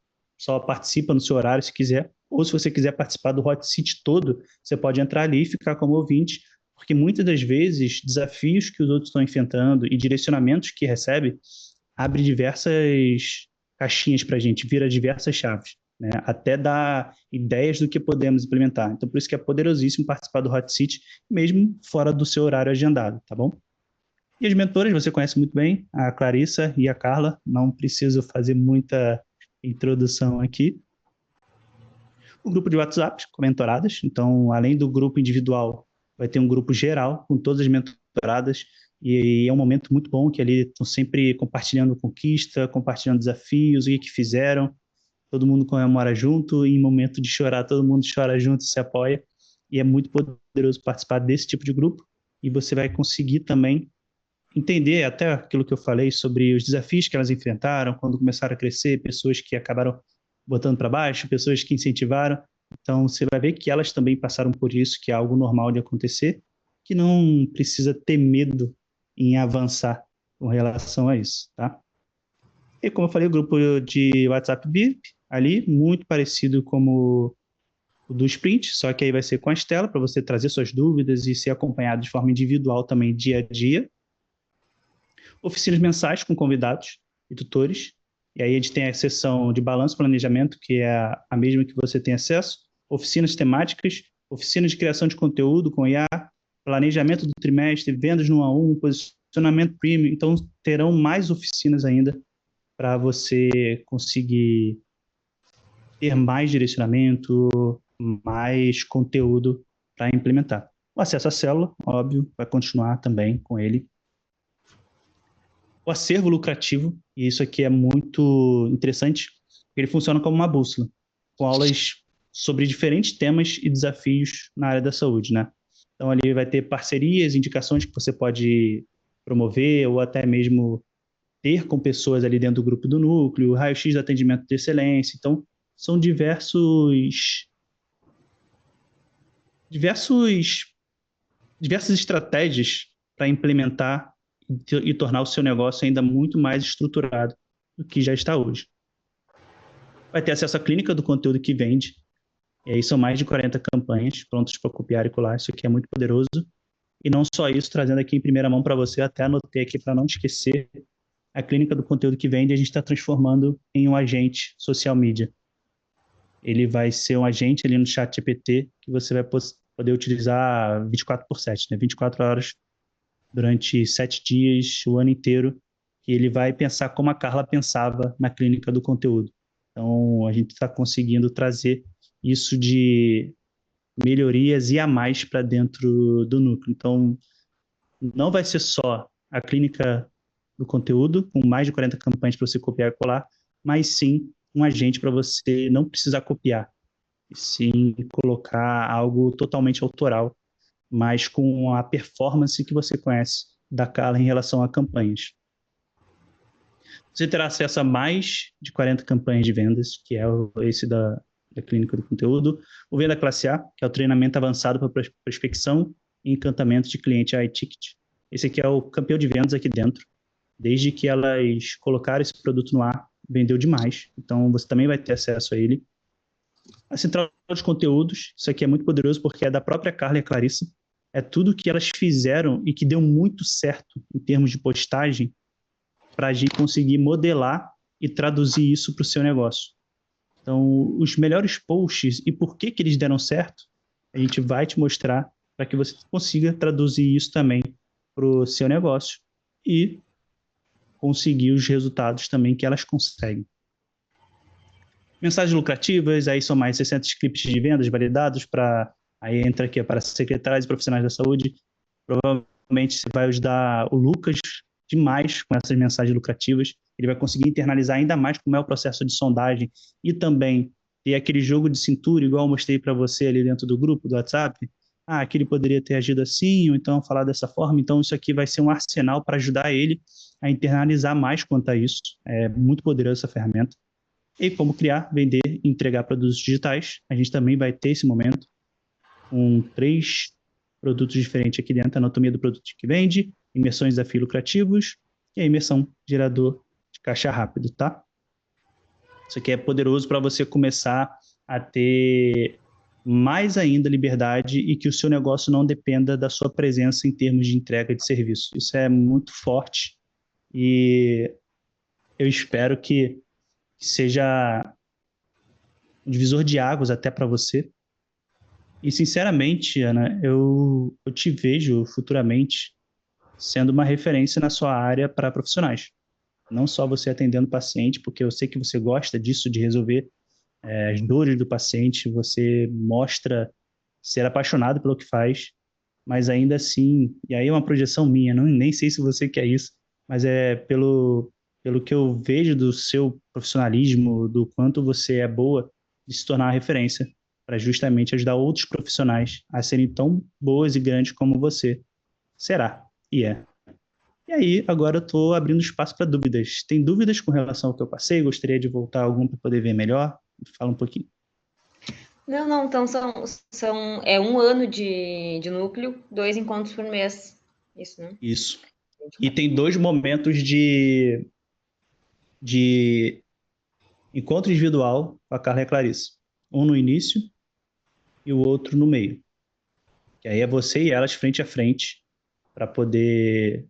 participa no seu horário se quiser, ou se você quiser participar do Hot Seat todo, você pode entrar ali e ficar como ouvinte, porque muitas das vezes desafios que os outros estão enfrentando e direcionamentos que recebe abre diversas caixinhas para a gente, vira diversas chaves, né? Até dar ideias do que podemos implementar. Então, por isso que é poderosíssimo participar do Hot Seat, mesmo fora do seu horário agendado, tá bom? E as mentoras, você conhece muito bem, a Clarissa e a Carla, não preciso fazer muita introdução aqui. O grupo de WhatsApp, com mentoradas, então, além do grupo individual, vai ter um grupo geral, com todas as mentoradas, e é um momento muito bom, que ali estão sempre compartilhando conquista, compartilhando desafios, o que fizeram, todo mundo comemora junto, e em momento de chorar, todo mundo chora junto, se apoia, e é muito poderoso participar desse tipo de grupo, e você vai conseguir também entender até aquilo que eu falei sobre os desafios que elas enfrentaram quando começaram a crescer, pessoas que acabaram botando para baixo, pessoas que incentivaram. Então, você vai ver que elas também passaram por isso, que é algo normal de acontecer, que não precisa ter medo em avançar com relação a isso, tá? E como eu falei, o grupo de WhatsApp VIP, ali, muito parecido como o do Sprint, só que aí vai ser com a Estela, para você trazer suas dúvidas e ser acompanhado de forma individual também, dia a dia. Oficinas mensais com convidados e tutores, e aí a gente tem a seção de balanço e planejamento, que é a mesma que você tem acesso, oficinas temáticas, oficinas de criação de conteúdo com IA, planejamento do trimestre, vendas no 1 a 1, relacionamento premium, então terão mais oficinas ainda para você conseguir ter mais direcionamento, mais conteúdo para implementar. O acesso à célula, óbvio, vai continuar também com ele. O acervo lucrativo, e isso aqui é muito interessante, ele funciona como uma bússola, com aulas sobre diferentes temas e desafios na área da saúde, né? Então, ali vai ter parcerias, indicações que você pode promover ou até mesmo ter com pessoas ali dentro do grupo do núcleo, raio-x de atendimento de excelência. Então, são diversas estratégias para implementar e tornar o seu negócio ainda muito mais estruturado do que já está hoje. Vai ter acesso à clínica do conteúdo que vende, e aí são mais de 40 campanhas prontas para copiar e colar, isso aqui é muito poderoso. E não só isso, trazendo aqui em primeira mão para você, até anotei aqui para não esquecer, a clínica do conteúdo que vende a gente está transformando em um agente social media. Ele vai ser um agente ali no chat GPT que você vai poder utilizar 24/7, né? 24 horas durante 7 dias, o ano inteiro, e ele vai pensar como a Carla pensava na clínica do conteúdo. Então, a gente está conseguindo trazer isso de melhorias e a mais para dentro do núcleo. Então, não vai ser só a clínica do conteúdo, com mais de 40 campanhas para você copiar e colar, mas sim um agente para você não precisar copiar, e sim colocar algo totalmente autoral, mas com a performance que você conhece da Carla em relação a campanhas. Você terá acesso a mais de 40 campanhas de vendas, que é esse da clínica do conteúdo. O Venda Classe A, que é o treinamento avançado para prospecção e encantamento de cliente iTicket. Esse aqui é o campeão de vendas aqui dentro. Desde que elas colocaram esse produto no ar, vendeu demais. Então, você também vai ter acesso a ele. A central de conteúdos, isso aqui é muito poderoso porque é da própria Carla e a Clarissa. É tudo que elas fizeram e que deu muito certo em termos de postagem para a gente conseguir modelar e traduzir isso para o seu negócio. Então, os melhores posts e por que eles deram certo, a gente vai te mostrar para que você consiga traduzir isso também para o seu negócio e conseguir os resultados também que elas conseguem. Mensagens lucrativas, aí são mais 60 scripts de vendas validados para, aí entra aqui para secretários e profissionais da saúde. Provavelmente você vai ajudar o Lucas demais com essas mensagens lucrativas. Ele vai conseguir internalizar ainda mais como é o processo de sondagem e também ter aquele jogo de cintura, igual eu mostrei para você ali dentro do grupo do WhatsApp. Ah, aqui ele poderia ter agido assim, ou então falar dessa forma. Então, isso aqui vai ser um arsenal para ajudar ele a internalizar mais quanto a isso. É muito poderosa essa ferramenta. E como criar, vender e entregar produtos digitais. A gente também vai ter esse momento com 3 produtos diferentes aqui dentro. Anatomia do produto que vende, imersões de desafios lucrativos e a imersão gerador de caixa rápido, tá? Isso aqui é poderoso para você começar a ter mais ainda liberdade e que o seu negócio não dependa da sua presença em termos de entrega de serviço. Isso é muito forte e eu espero que seja um divisor de águas até para você. E, sinceramente, Ana, eu te vejo futuramente sendo uma referência na sua área para profissionais. Não só você atendendo paciente, porque eu sei que você gosta disso, de resolver as dores do paciente, você mostra ser apaixonado pelo que faz, mas ainda assim, e aí é uma projeção minha, nem sei se você quer isso, mas é pelo que eu vejo do seu profissionalismo, do quanto você é boa de se tornar uma referência para justamente ajudar outros profissionais a serem tão boas e grandes como você será e é. E aí, agora eu estou abrindo espaço para dúvidas. Tem dúvidas com relação ao que eu passei? Gostaria de voltar algum para poder ver melhor? Fala um pouquinho. Não, então é 1 ano de núcleo, 2 encontros por mês. Isso, né? Isso. E tem 2 momentos de encontro individual com a Carla e a Clarissa. Um no início e o outro no meio. Que aí é você e elas frente a frente para poder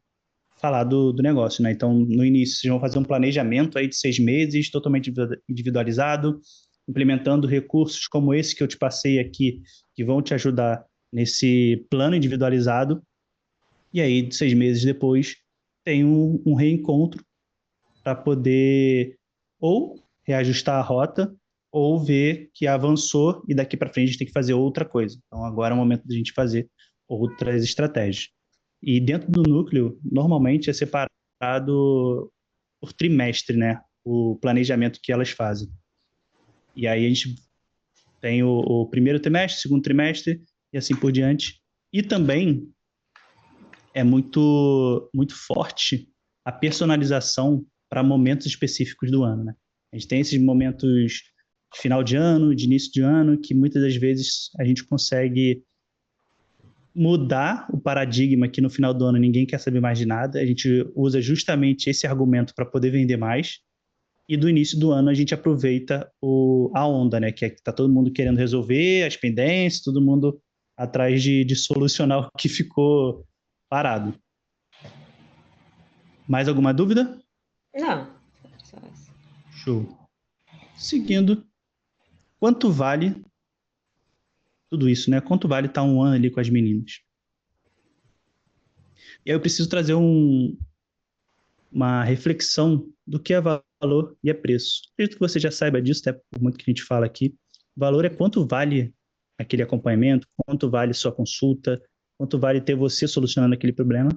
falar do negócio, né? Então, no início, vocês vão fazer um planejamento aí de 6 meses, totalmente individualizado, implementando recursos como esse que eu te passei aqui, que vão te ajudar nesse plano individualizado. E aí, 6 meses depois, tem um reencontro para poder ou reajustar a rota ou ver que avançou e daqui para frente a gente tem que fazer outra coisa. Então agora é o momento da gente fazer outras estratégias. E dentro do núcleo, normalmente é separado por trimestre, né? O planejamento que elas fazem. E aí a gente tem o primeiro trimestre, segundo trimestre e assim por diante. E também é muito forte a personalização para momentos específicos do ano, né? A gente tem esses momentos de final de ano, de início de ano, que muitas das vezes a gente consegue mudar o paradigma que no final do ano ninguém quer saber mais de nada. A gente usa justamente esse argumento para poder vender mais. E do início do ano a gente aproveita a onda, né? Que é que tá todo mundo querendo resolver as pendências, todo mundo atrás de solucionar o que ficou parado. Mais alguma dúvida? Não, só essa. Show. Seguindo, quanto vale tudo isso, né? Quanto vale estar um ano ali com as meninas? E aí eu preciso trazer uma reflexão do que é valor e é preço. Acredito que você já saiba disso, até por muito que a gente fala aqui. Valor é quanto vale aquele acompanhamento, quanto vale sua consulta, quanto vale ter você solucionando aquele problema.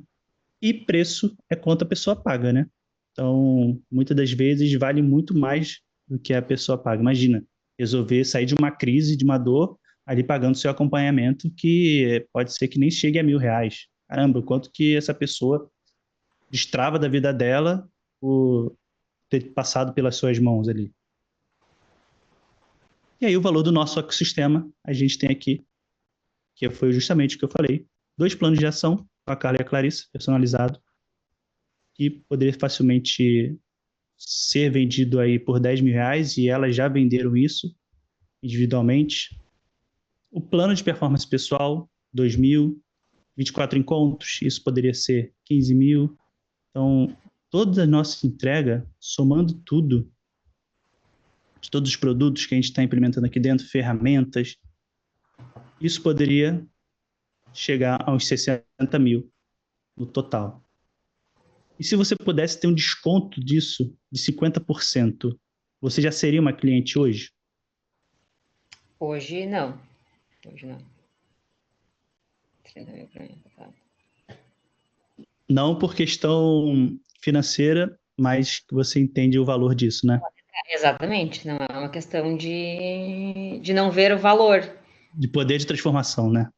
E preço é quanto a pessoa paga, né? Então, muitas das vezes vale muito mais do que a pessoa paga. Imagina, resolver sair de uma crise, de uma dor, ali pagando seu acompanhamento, que pode ser que nem chegue a R$ 1.000. Caramba, o quanto que essa pessoa destrava da vida dela por ter passado pelas suas mãos ali. E aí o valor do nosso ecossistema, a gente tem aqui, que foi justamente o que eu falei, 2 planos de ação com a Carla e a Clarissa, personalizado, que poderia facilmente ser vendido aí por R$ 10.000 e elas já venderam isso individualmente. O plano de performance pessoal, 2.000, 24 encontros, isso poderia ser 15.000. Então, toda a nossa entrega, somando tudo, de todos os produtos que a gente está implementando aqui dentro, ferramentas, isso poderia chegar aos 60.000 no total. E se você pudesse ter um desconto disso de 50%, você já seria uma cliente hoje? Hoje não. Hoje não. 30 mil pra mim, tá? Não por questão financeira, mas que você entende o valor disso, né? Exatamente, não é uma questão de não ver o valor. De poder de transformação, né?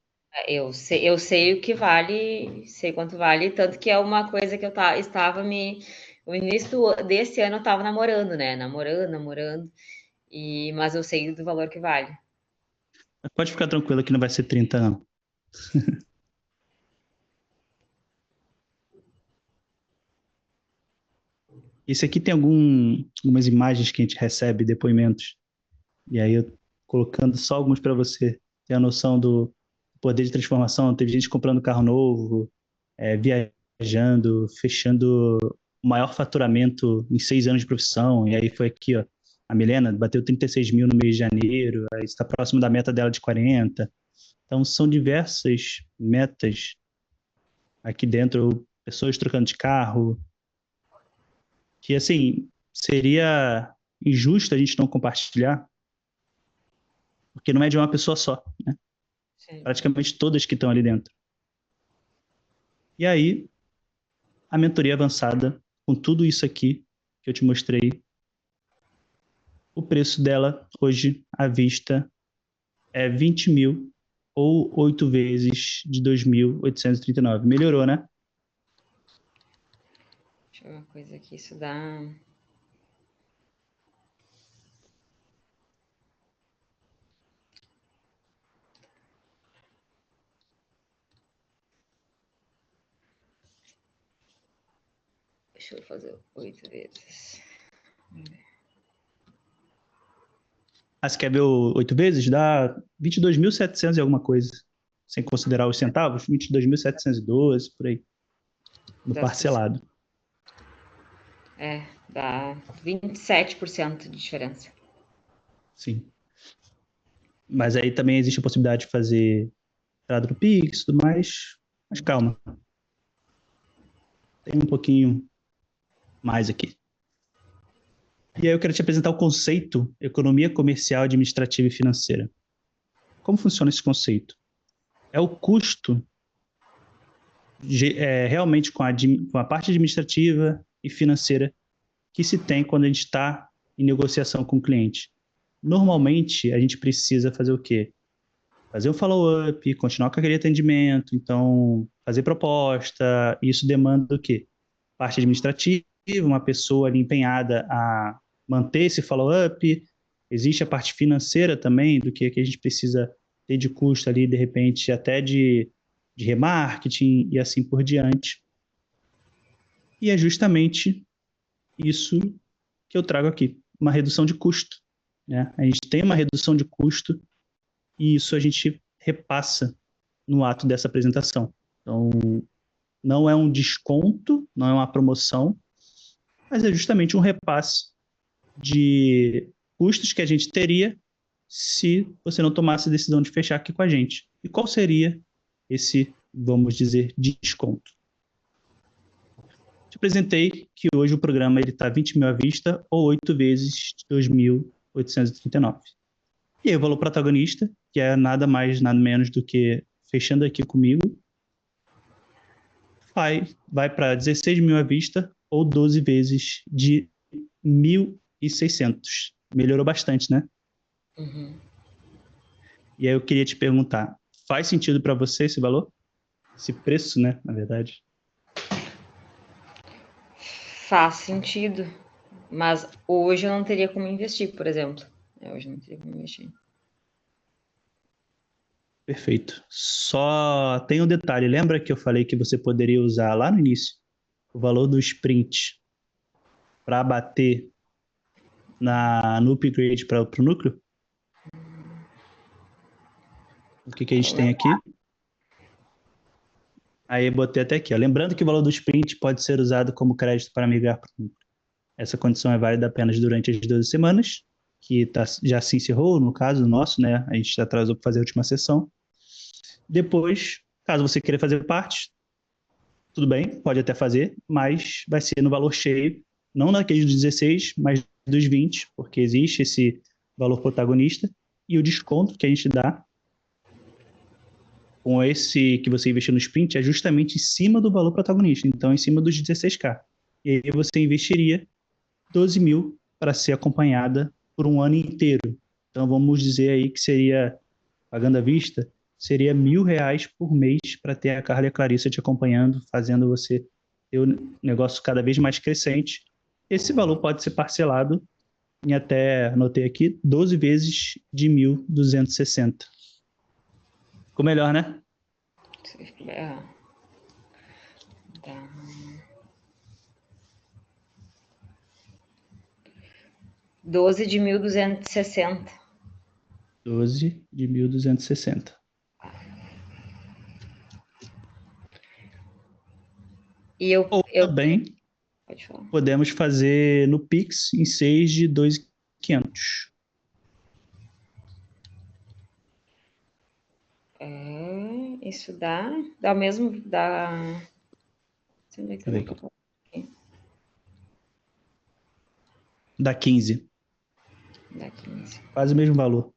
Eu sei o que vale, sei quanto vale, tanto que é uma coisa que estava me. No início desse ano eu estava namorando, né? Namorando, mas eu sei do valor que vale. Pode ficar tranquila que não vai ser 30, não. Esse aqui tem algumas imagens que a gente recebe, depoimentos. E aí eu colocando só alguns para você ter a noção do poder de transformação. Teve gente comprando carro novo, viajando, fechando o maior faturamento em 6 anos de profissão. E aí foi aqui, ó. A Milena bateu 36.000 no mês de janeiro, aí está próximo da meta dela de 40. Então, são diversas metas aqui dentro, pessoas trocando de carro, que, assim, seria injusto a gente não compartilhar, porque não é de uma pessoa só, né? Sim. Praticamente todas que estão ali dentro. E aí, a mentoria avançada, com tudo isso aqui que eu te mostrei, o preço dela hoje à vista é 20.000 ou 8 vezes de 2.839. Melhorou, né? Deixa eu ver uma coisa aqui, isso dá. Deixa eu fazer 8 vezes. Ah, você quer ver o 8 vezes? Dá 22.700 e alguma coisa. Sem considerar os centavos, 22.712 por aí. No parcelado. Dá 27% de diferença. Sim. Mas aí também existe a possibilidade de fazer entrada no Pix e tudo mais. Mas calma. tem um pouquinho mais aqui. E aí eu quero te apresentar o conceito economia comercial, administrativa e financeira. Como funciona esse conceito? É o custo realmente com a parte administrativa e financeira que se tem quando a gente está em negociação com o cliente. Normalmente, a gente precisa fazer o quê? Fazer um follow-up, continuar com aquele atendimento, então fazer proposta, isso demanda o quê? Parte administrativa, uma pessoa ali empenhada a manter esse follow-up, existe a parte financeira também, do que a gente precisa ter de custo ali, de repente, até de remarketing e assim por diante. E é justamente isso que eu trago aqui, uma redução de custo, né? A gente tem uma redução de custo e isso a gente repassa no ato dessa apresentação. Então, não é um desconto, não é uma promoção, mas é justamente um repasse de custos que a gente teria se você não tomasse a decisão de fechar aqui com a gente. E qual seria esse, vamos dizer, desconto? Te apresentei que hoje o programa está 20 mil à vista ou 8 vezes 2.839. E aí o valor protagonista, que é nada mais, nada menos do que, fechando aqui comigo, vai para 16 mil à vista ou 12 vezes de 1.600. Melhorou bastante, né? Uhum. E aí eu queria te perguntar, faz sentido para você esse valor? Esse preço, né, na verdade? Faz sentido. Mas hoje eu não teria como investir, por exemplo. Hoje eu não teria como investir. Perfeito. Só tem um detalhe. Lembra que eu falei que você poderia usar lá no início o valor do sprint para bater no upgrade para o núcleo? O que a gente tem aqui? Aí eu botei até aqui. Ó. Lembrando que o valor do sprint pode ser usado como crédito para migrar para o núcleo. Essa condição é válida apenas durante as 12 semanas, que já se encerrou, no caso nosso, né? A gente já atrasou para fazer a última sessão. Depois, caso você queira fazer parte, tudo bem, pode até fazer, mas vai ser no valor cheio, não naqueles dos 16, mas dos 20, porque existe esse valor protagonista, e o desconto que a gente dá com esse que você investiu no sprint é justamente em cima do valor protagonista, então em cima dos 16K. E aí você investiria 12 mil para ser acompanhada por um ano inteiro. Então vamos dizer aí que seria, pagando à vista, seria R$ 1.000 por mês para ter a Carla e a Clarissa te acompanhando, fazendo você ter o negócio cada vez mais crescente. Esse valor pode ser parcelado em até, anotei aqui, 12 vezes de 1.260. Ficou melhor, né? Tá. 12 de 1.260. 12 de 1.260. E eu também pode falar. podemos fazer no Pix em 6 de 2.500. Isso dá o mesmo, dá... Onde é que Deixa eu ver tá? aqui. Dá 15. Dá 15. Quase o mesmo valor.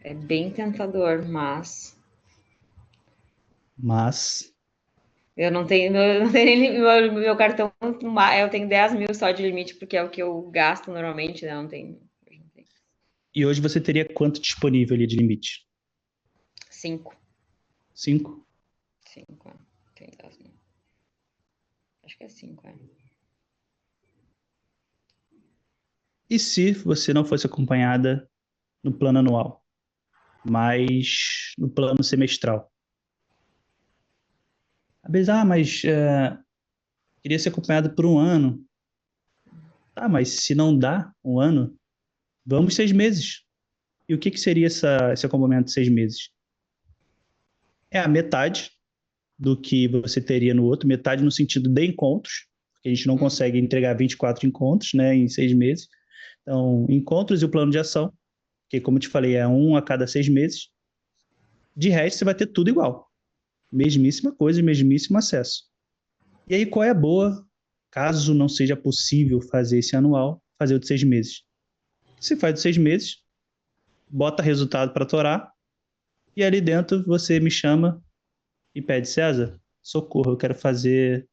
É bem tentador, mas eu não tenho meu cartão, eu tenho 10 mil só de limite, porque é o que eu gasto normalmente, né? Não tem. E hoje você teria quanto disponível ali de limite? 5. 5? 5, tem 10 mil. Acho que é 5, E se você não fosse acompanhada no plano anual, mas no plano semestral? Mas queria ser acompanhado por um ano. Tá, mas se não dá um ano, vamos 6 meses. E o que seria esse acompanhamento de 6 meses? É a metade do que você teria no outro, metade no sentido de encontros, porque a gente não consegue entregar 24 encontros, né, em 6 meses. Então, encontros e o plano de ação, que como eu te falei, é um a cada 6 meses. De resto, você vai ter tudo igual. Mesmíssima coisa, mesmíssimo acesso. E aí, qual é a boa, caso não seja possível fazer esse anual, fazer o de 6 meses? Se faz de 6 meses, bota resultado para torar, e ali dentro você me chama e pede, César, socorro, eu quero fazer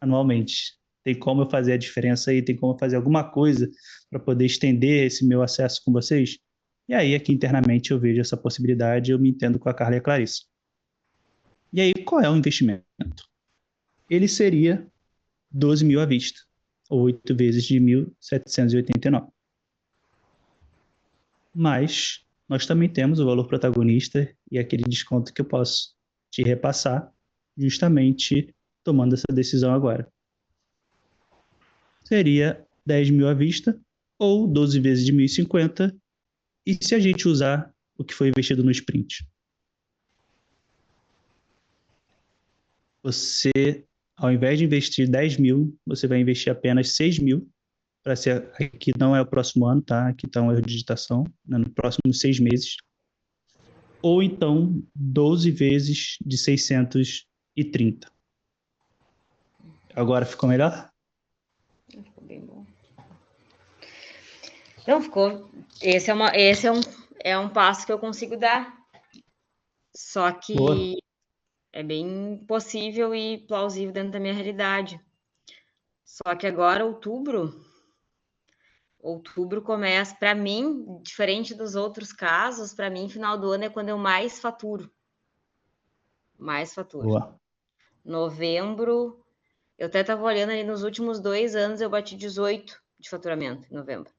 anualmente. Tem como eu fazer a diferença aí? Tem como eu fazer alguma coisa para poder estender esse meu acesso com vocês? E aí, aqui internamente, eu vejo essa possibilidade, eu me entendo com a Carla e a Clarice. E aí, qual é o investimento? Ele seria 12 mil à vista, ou 8 vezes de 1.789. Mas nós também temos o valor protagonista e aquele desconto que eu posso te repassar, justamente tomando essa decisão agora. Seria 10 mil à vista, ou 12 vezes de 1.050, e se a gente usar o que foi investido no sprint? Você, ao invés de investir 10 mil, você vai investir apenas 6 mil, para ser, aqui não é o próximo ano, tá? Aqui está um erro de digitação, né? No próximo 6 meses. Ou então 12 vezes de 630. Agora ficou melhor? Ficou bem bom. Não, ficou. Esse é um passo que eu consigo dar. Só Boa. que é bem possível e plausível dentro da minha realidade. Só que agora, outubro começa, para mim, diferente dos outros casos, para mim, final do ano é quando eu mais faturo. Mais faturo. Boa. Novembro, eu até estava olhando ali nos últimos 2 anos, eu bati 18 de faturamento em novembro.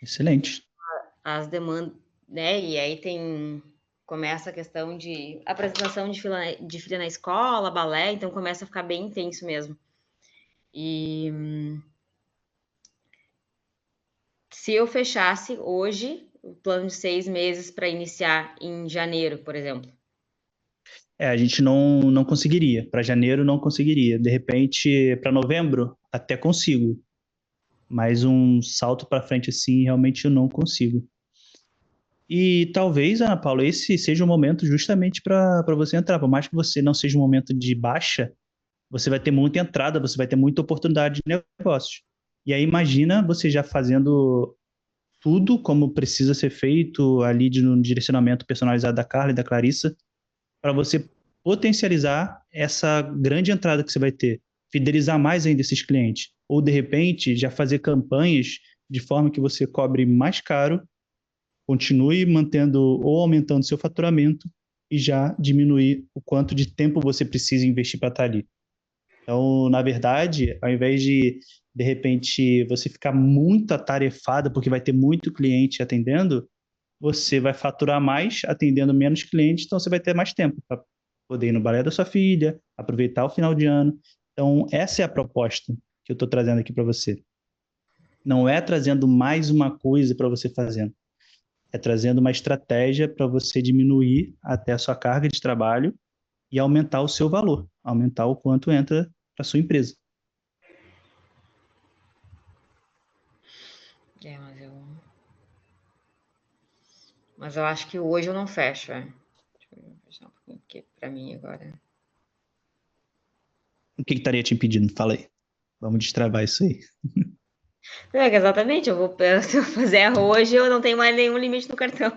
Excelente. As demandas, né? E aí começa a questão de apresentação de filha na escola, balé, então começa a ficar bem intenso mesmo. E se eu fechasse hoje o plano de 6 meses para iniciar em janeiro, por exemplo. A gente não conseguiria. Para janeiro, não conseguiria. De repente, para novembro, até consigo. Mas um salto para frente assim, realmente eu não consigo. E talvez, Ana Paula, esse seja o momento justamente para você entrar. Por mais que você não seja um momento de baixa, você vai ter muita entrada, você vai ter muita oportunidade de negócios. E aí imagina você já fazendo tudo como precisa ser feito ali no direcionamento personalizado da Carla e da Clarissa, para você potencializar essa grande entrada que você vai ter, fidelizar mais ainda esses clientes, ou de repente já fazer campanhas de forma que você cobre mais caro, continue mantendo ou aumentando seu faturamento e já diminuir o quanto de tempo você precisa investir para estar ali. Então, na verdade, ao invés de repente, você ficar muito atarefada, porque vai ter muito cliente atendendo, você vai faturar mais atendendo menos clientes, então você vai ter mais tempo para poder ir no balé da sua filha, aproveitar o final de ano. Então, essa é a proposta que eu estou trazendo aqui para você. Não é trazendo mais uma coisa para você fazendo, é trazendo uma estratégia para você diminuir até a sua carga de trabalho e aumentar o seu valor, aumentar o quanto entra para sua empresa. É, mas eu acho que hoje eu não fecho, é. Deixa eu fechar um pouquinho, porque para mim agora. O que estaria te impedindo? Fala aí. Vamos destravar isso aí. É, exatamente, se eu fizer hoje, eu não tenho mais nenhum limite no cartão.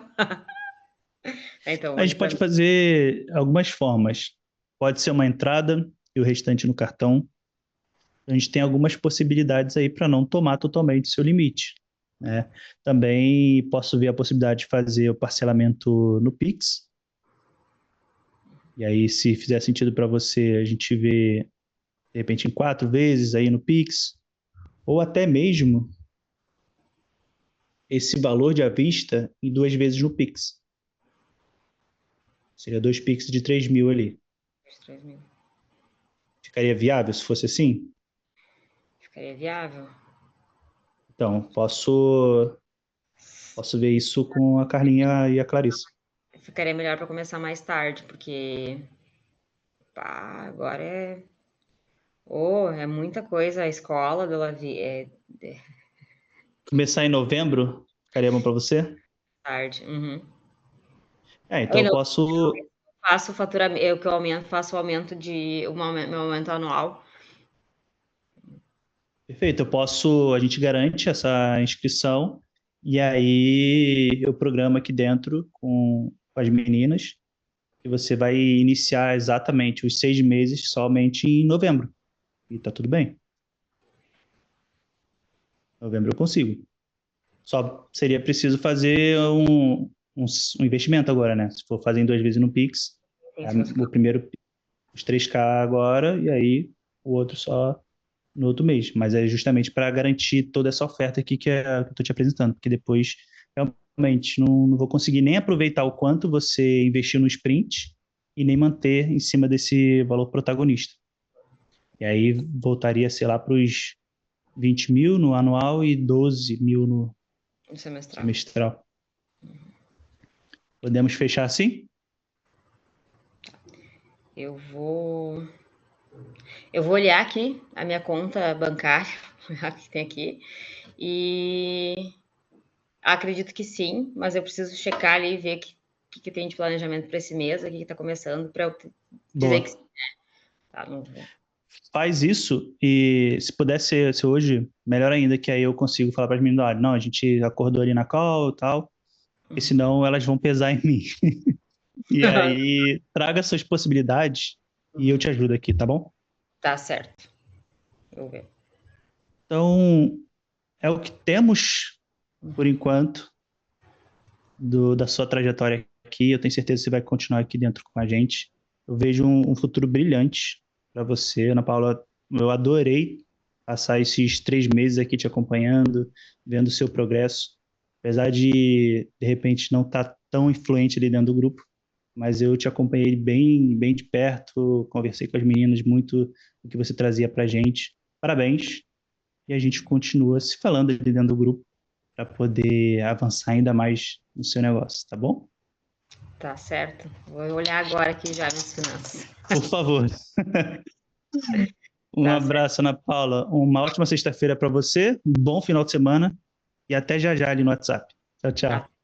Então, A hoje gente para pode mim. fazer algumas formas. Pode ser uma entrada e o restante no cartão. A gente tem algumas possibilidades aí para não tomar totalmente seu limite, né? Também posso ver a possibilidade de fazer o parcelamento no Pix. E aí, se fizer sentido para você, a gente vê de repente em 4 vezes aí no Pix, ou até mesmo esse valor de à vista em 2 vezes no Pix. Seria 2 Pix de 3 mil ali. 3.000. Ficaria viável se fosse assim? Ficaria viável? Então, posso ver isso com a Carlinha e a Clarissa. Ficaria melhor para começar mais tarde, porque pá, agora é muita coisa. A escola do Lavi Começar em novembro, ficaria bom para você? Tarde. Uhum. Então Aí eu não posso. faço o faturamento, eu que eu aumento, faço o aumento meu aumento anual. Perfeito, eu posso. A gente garante essa inscrição e aí eu programo aqui dentro com as meninas que você vai iniciar exatamente os 6 meses somente em novembro. E tá tudo bem. Novembro eu consigo. Só seria preciso fazer um investimento agora, né? Se for fazer em 2 vezes no Pix, Tem é que o ficar. primeiro, os 3K agora, e aí o outro só no outro mês. Mas é justamente para garantir toda essa oferta aqui que eu estou te apresentando, porque depois realmente não vou conseguir nem aproveitar o quanto você investiu no sprint e nem manter em cima desse valor protagonista. E aí voltaria, sei lá, para os 20 mil no anual e 12 mil no No semestral. semestral. Podemos fechar assim? Eu vou. Eu vou olhar aqui a minha conta bancária, que tem aqui, e acredito que sim, mas eu preciso checar ali e ver o que tem de planejamento para esse mês, o que está começando, para eu dizer que Boa. sim. Tá, não vou. Faz isso e se puder ser hoje, melhor ainda, que aí eu consigo falar para as meninas, olha, não, a gente acordou ali na call e tal, porque senão elas vão pesar em mim. E aí, traga suas possibilidades e eu te ajudo aqui, tá bom? Tá certo. Eu vou ver. Então, é o que temos por enquanto da sua trajetória aqui. Eu tenho certeza que você vai continuar aqui dentro com a gente. Eu vejo um futuro brilhante para você, Ana Paula. Eu adorei passar esses 3 meses aqui te acompanhando, vendo o seu progresso. Apesar de repente, não estar tão influente ali dentro do grupo, mas eu te acompanhei bem, bem de perto, conversei com as meninas muito o que você trazia para a gente. Parabéns. E a gente continua se falando ali dentro do grupo para poder avançar ainda mais no seu negócio, tá bom? Tá certo. Vou olhar agora aqui já minhas finanças. Por favor. Um Tá certo. abraço, Ana Paula. Uma ótima sexta-feira para você, um bom final de semana e até já já ali no WhatsApp. Tchau, Tá. tchau.